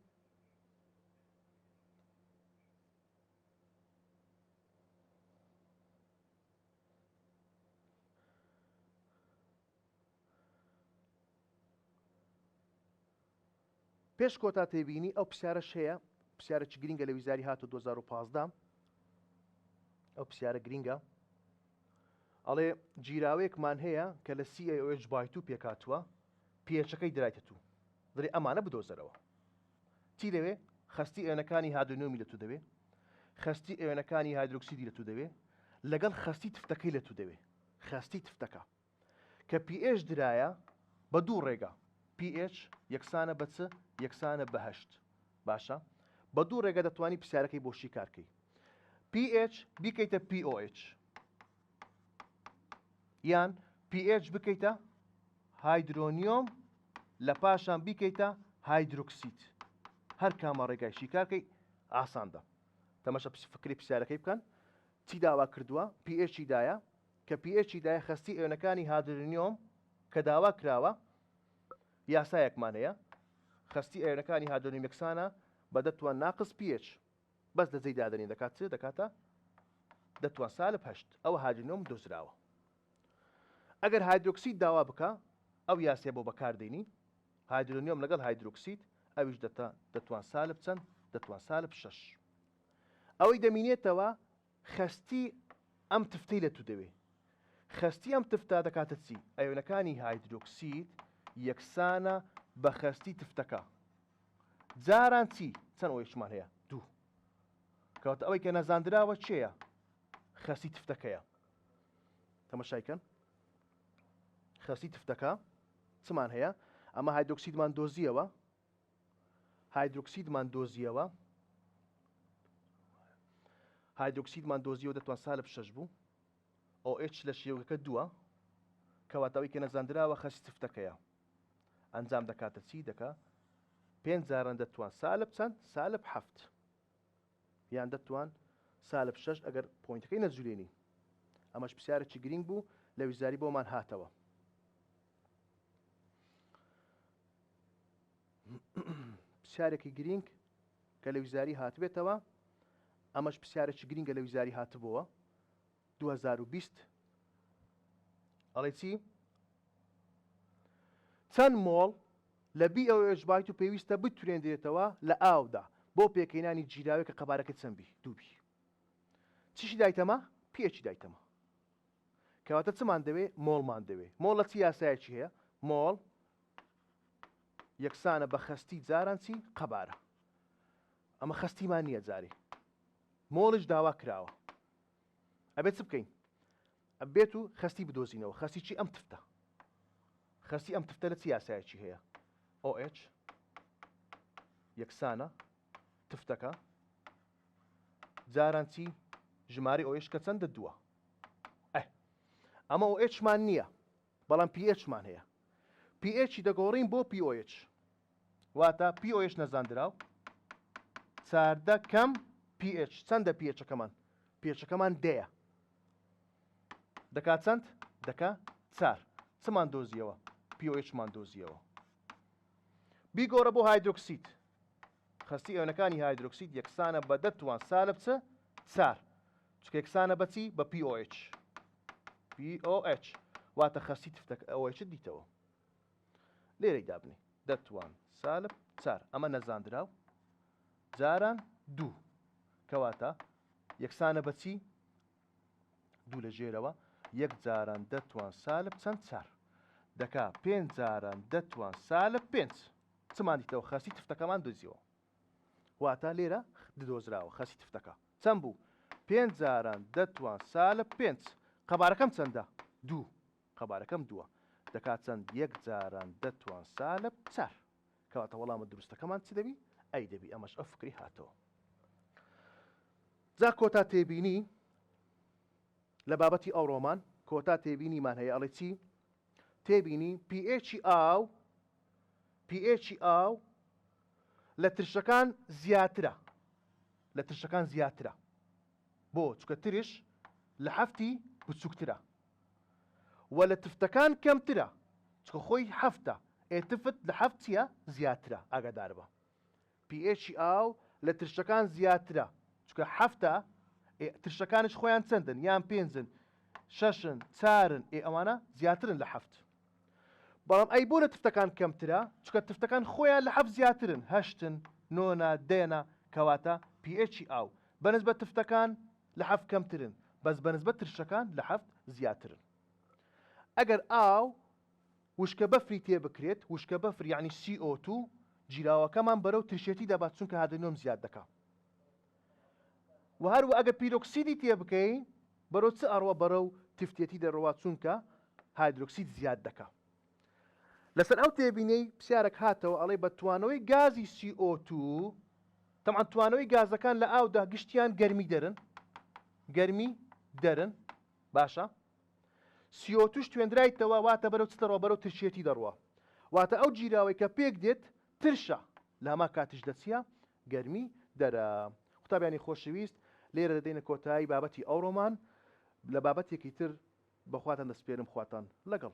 پێش کۆتا تێبینی ئەو پرسیارەش هەیە پرسیارێکی گرینگە لە ویزاری هاتو 2015 ئەو پرسیارە گرینگە ئەڵێ جیراوەیەکمان هەیە کە لە CAOH بای2 پێکاتووە پێچەکەی درایتە تو دەڵێ ئەمانە بدۆزەرەوە چی دەوێ خستی ئێنەکانی هادرۆنیۆمی لە تو دەوێ خستی ئێنەکانی هایدرۆکسیدی لە تو دەوێ لەگەڵ خستی تفتەکەی لە تو دەوێ خستی تفتەکە کە PH درایە بە دوو ڕێگە PH یەکسانە بە چ یەکسانە بە 8 باشە بە دوو ڕێگە دەتوانی پرسیارەکەی بۆ شی کارکەی PH بیکەیتە POH یان PH بکەیتە هایدرۆنیۆم لە پاشان بیکەیتە هایدرۆکسید هەر کامە ڕێگای شی کارکەی ئاساندا تەماشا فکری پرسیارەکەی بکەن چی داوا کردووە PH دایە کە PH دایە خستی ئێنەکانی هایدرۆنیۆم کە داوا کراوە یاسایەکمان هەیە خستی ئێرەکانی هایدرۆنیۆم یەکسانە بە دەتوان ناقص PH بەس لەجێی دادنی دەکات چ دەکاتە دەتوان سالب 8 ئەوە هایدرۆنیۆم دۆزراوە. ئەگەر هایدرۆکسید داوا بکە ئەو یاسێ بۆ بەکاردێنی هایدرۆنیۆم لەگەڵ هایدرۆکسید ئەویش دەتوان سالب چەند دەتوان سالب 6 ئەوەی دەمینێتەوە خستی ئەم تفتەی لە تو دەوێ خستی ئەم تفتە دەکاتە چی ئەیۆنەکانی هایدرۆکسید یەکسانە بە خستی تفتەکە جاران چی چەند ئەوەیشمان هەیە دوو کەواتە ئەوەی کە نەزاندراوە چێیە خستی تفتەکەیە تەماشایکەن خستی تفتەکە چمان هەیە ئەمە هایدرۆکسیدمان دۆزیەوە هایدرۆکسیدمان دۆزیەوە دەتوان سالب 6 بوو OH لە شێوەکە دووە کەواتەوەی کە نەزاندراوە خستی تفتەکەیە ئەنجام دەکاتە چی دەکا 5 جاران دەتوان سالب چەند سالب 7 یان دەتوان سالب 6 ئەگەر پۆینتەکەی نەجوولێنی ئەمەش پرسیارێکی گرینگ بوو لە ویزاری بۆمان هاتەوە. پرسیارێکی گرنگ کە لە ویزاری هاتبێتەوە ئەمەش پرسیارێکی گرنگە لە ویزاری هاتبووە 2020 ئەڵێ چی؟ چەند مۆڵ لە BOH بایت و پێویستە بتورێنرێتەوە لە ئاودا بۆ پێکەینانی جیراوی کە قەبارەکە چەندبی دووبی چیشی دایتەمە؟ پێچی دایتەمە کەواتە چمان دەوێ؟ مۆڵمان دەوێ مۆڵ لە چی یاسایەکی هەیە؟ مۆڵ یەکسانە بە خەستی جاران چی؟ قەبارە ئەمە خەستیمان نییە جارێ مۆڵش داوا کراوە ئەبێت چ بکەین؟ ئەبێت و خەستی بدۆزینەوە خەستی چی؟ ئەم تفتە خەستی ئەم تفتە لە چی یاسایەکی هەیە؟ OH یەکسانە تفتەکە جاران چی؟ ژماری OH کە چەندە دووە ئەمە OH مان نییە بەڵام pH مان هەیە pH دەگۆڕین بۆ POH واتە POH نەزاندراو چاردە کەم pH چەندە pHەکەمان؟ pHەکەمان دەیە دەکات چەند؟ دەکا 4 چمان دۆزیەوە؟ POH مان دۆزیەوە بیگۆڕە بۆ هایدرۆکسید خەستی ئەوەنەکانی هایدرۆکسید یەکسانە بە دەتوان سالب چ؟ 4 چکە یەکسانە بەچی؟ بە POH POH واتە خەستی تفتەکە OH دیتەوە لێرەی دابنێ دەتوان سالب 4 ئەمە نەزاندراو جاران 2 کەواتە یەکسانە بەچی؟ 2 لە ژێرەوە یەک جاران دەتوان سالب چەند 4 دەکا 5 جاران دەتوان سالب 5 چمان دیتەوە؟ خەستی تفتەکەمان دۆزیەوە واتە لێرە ددۆزراوە خەستی تفتەکە چەند بوو؟ 5 جاران دەتوان سالب 5 قەبارەکەم چەندە؟ 2 قەبارەکەم 2 دەکات چەند یەک جاران دەتوان سالب 4 کەواتە وەڵامە دروستەکەمان چی دەبی؟ ئەی دەبی ئەمەش ئەو فکری هاتەوە جا کۆتا تێبینی لە بابەتی ئەوڕۆمان کۆتا تێبینیمان هەیە ئەڵێ چی؟ تێبینی pH ئاو لە ترشەکان زیاترە لە ترشەکان زیاترە بۆ چکە ترش لە هەفتی بچووکترە و لە تفتەکان کەمترە چکە خۆی هەفتە تفت لە هەفت چیە؟ زیاترە ئاگادار بە pH ئاو لە ترشەکان زیاترە چکە هەفتە ترشەکانش خۆیان چەندن یان 5 6 4 ئەوانە زیاترن لە هەفت بەڵام ئەی بۆ لە تفتەکان کەمترە چکە تفتەکان خۆیان لە هەفت زیاترن 8 9 10 کەواتە pH ئاو بەنسبەت تفتەکان لە هەفت کەمترن بەس بەنسبەت ترشەکان لە هەفت زیاترن ئەگەر ئاو وشکە بەفری تێ بکرێت وشکە بەفر یعنی CO2 جیراوەکەمان بەرەو ترشێتی دەبات چونکە هادرۆنیۆم زیاد دەکات و هەروە ئەگەر پیرۆکسیدی تێ بکەین بەرەو چ ئەڕوە بەرەو تفتێتی دەڕوات چونکە هایدرۆکسید زیاد دەکات لەسەر ئەو تێبینەی پرسیارێک هاتەوە ئەڵێ بە توانەوەی گازی CO2 تەمان توانەوەی گازەکان لە ئاودا گشتیان گەرمی دەرن باشە CO2 توێنرایتەوە واتە بەرەو چ دەڕوە بەرەو ترشێتی دەڕوە واتە ئەو جیراوەی کە پێک دێت ترشە لە هەما کاتش دەچیە گەرمی دەرە قوتابیانی خۆشەویست لێرە دەدەینە کۆتایی بابەتی ئەوڕۆمان لە بابەتێکی تر بەخواتان دەسپێرم خواتان لەگەڵ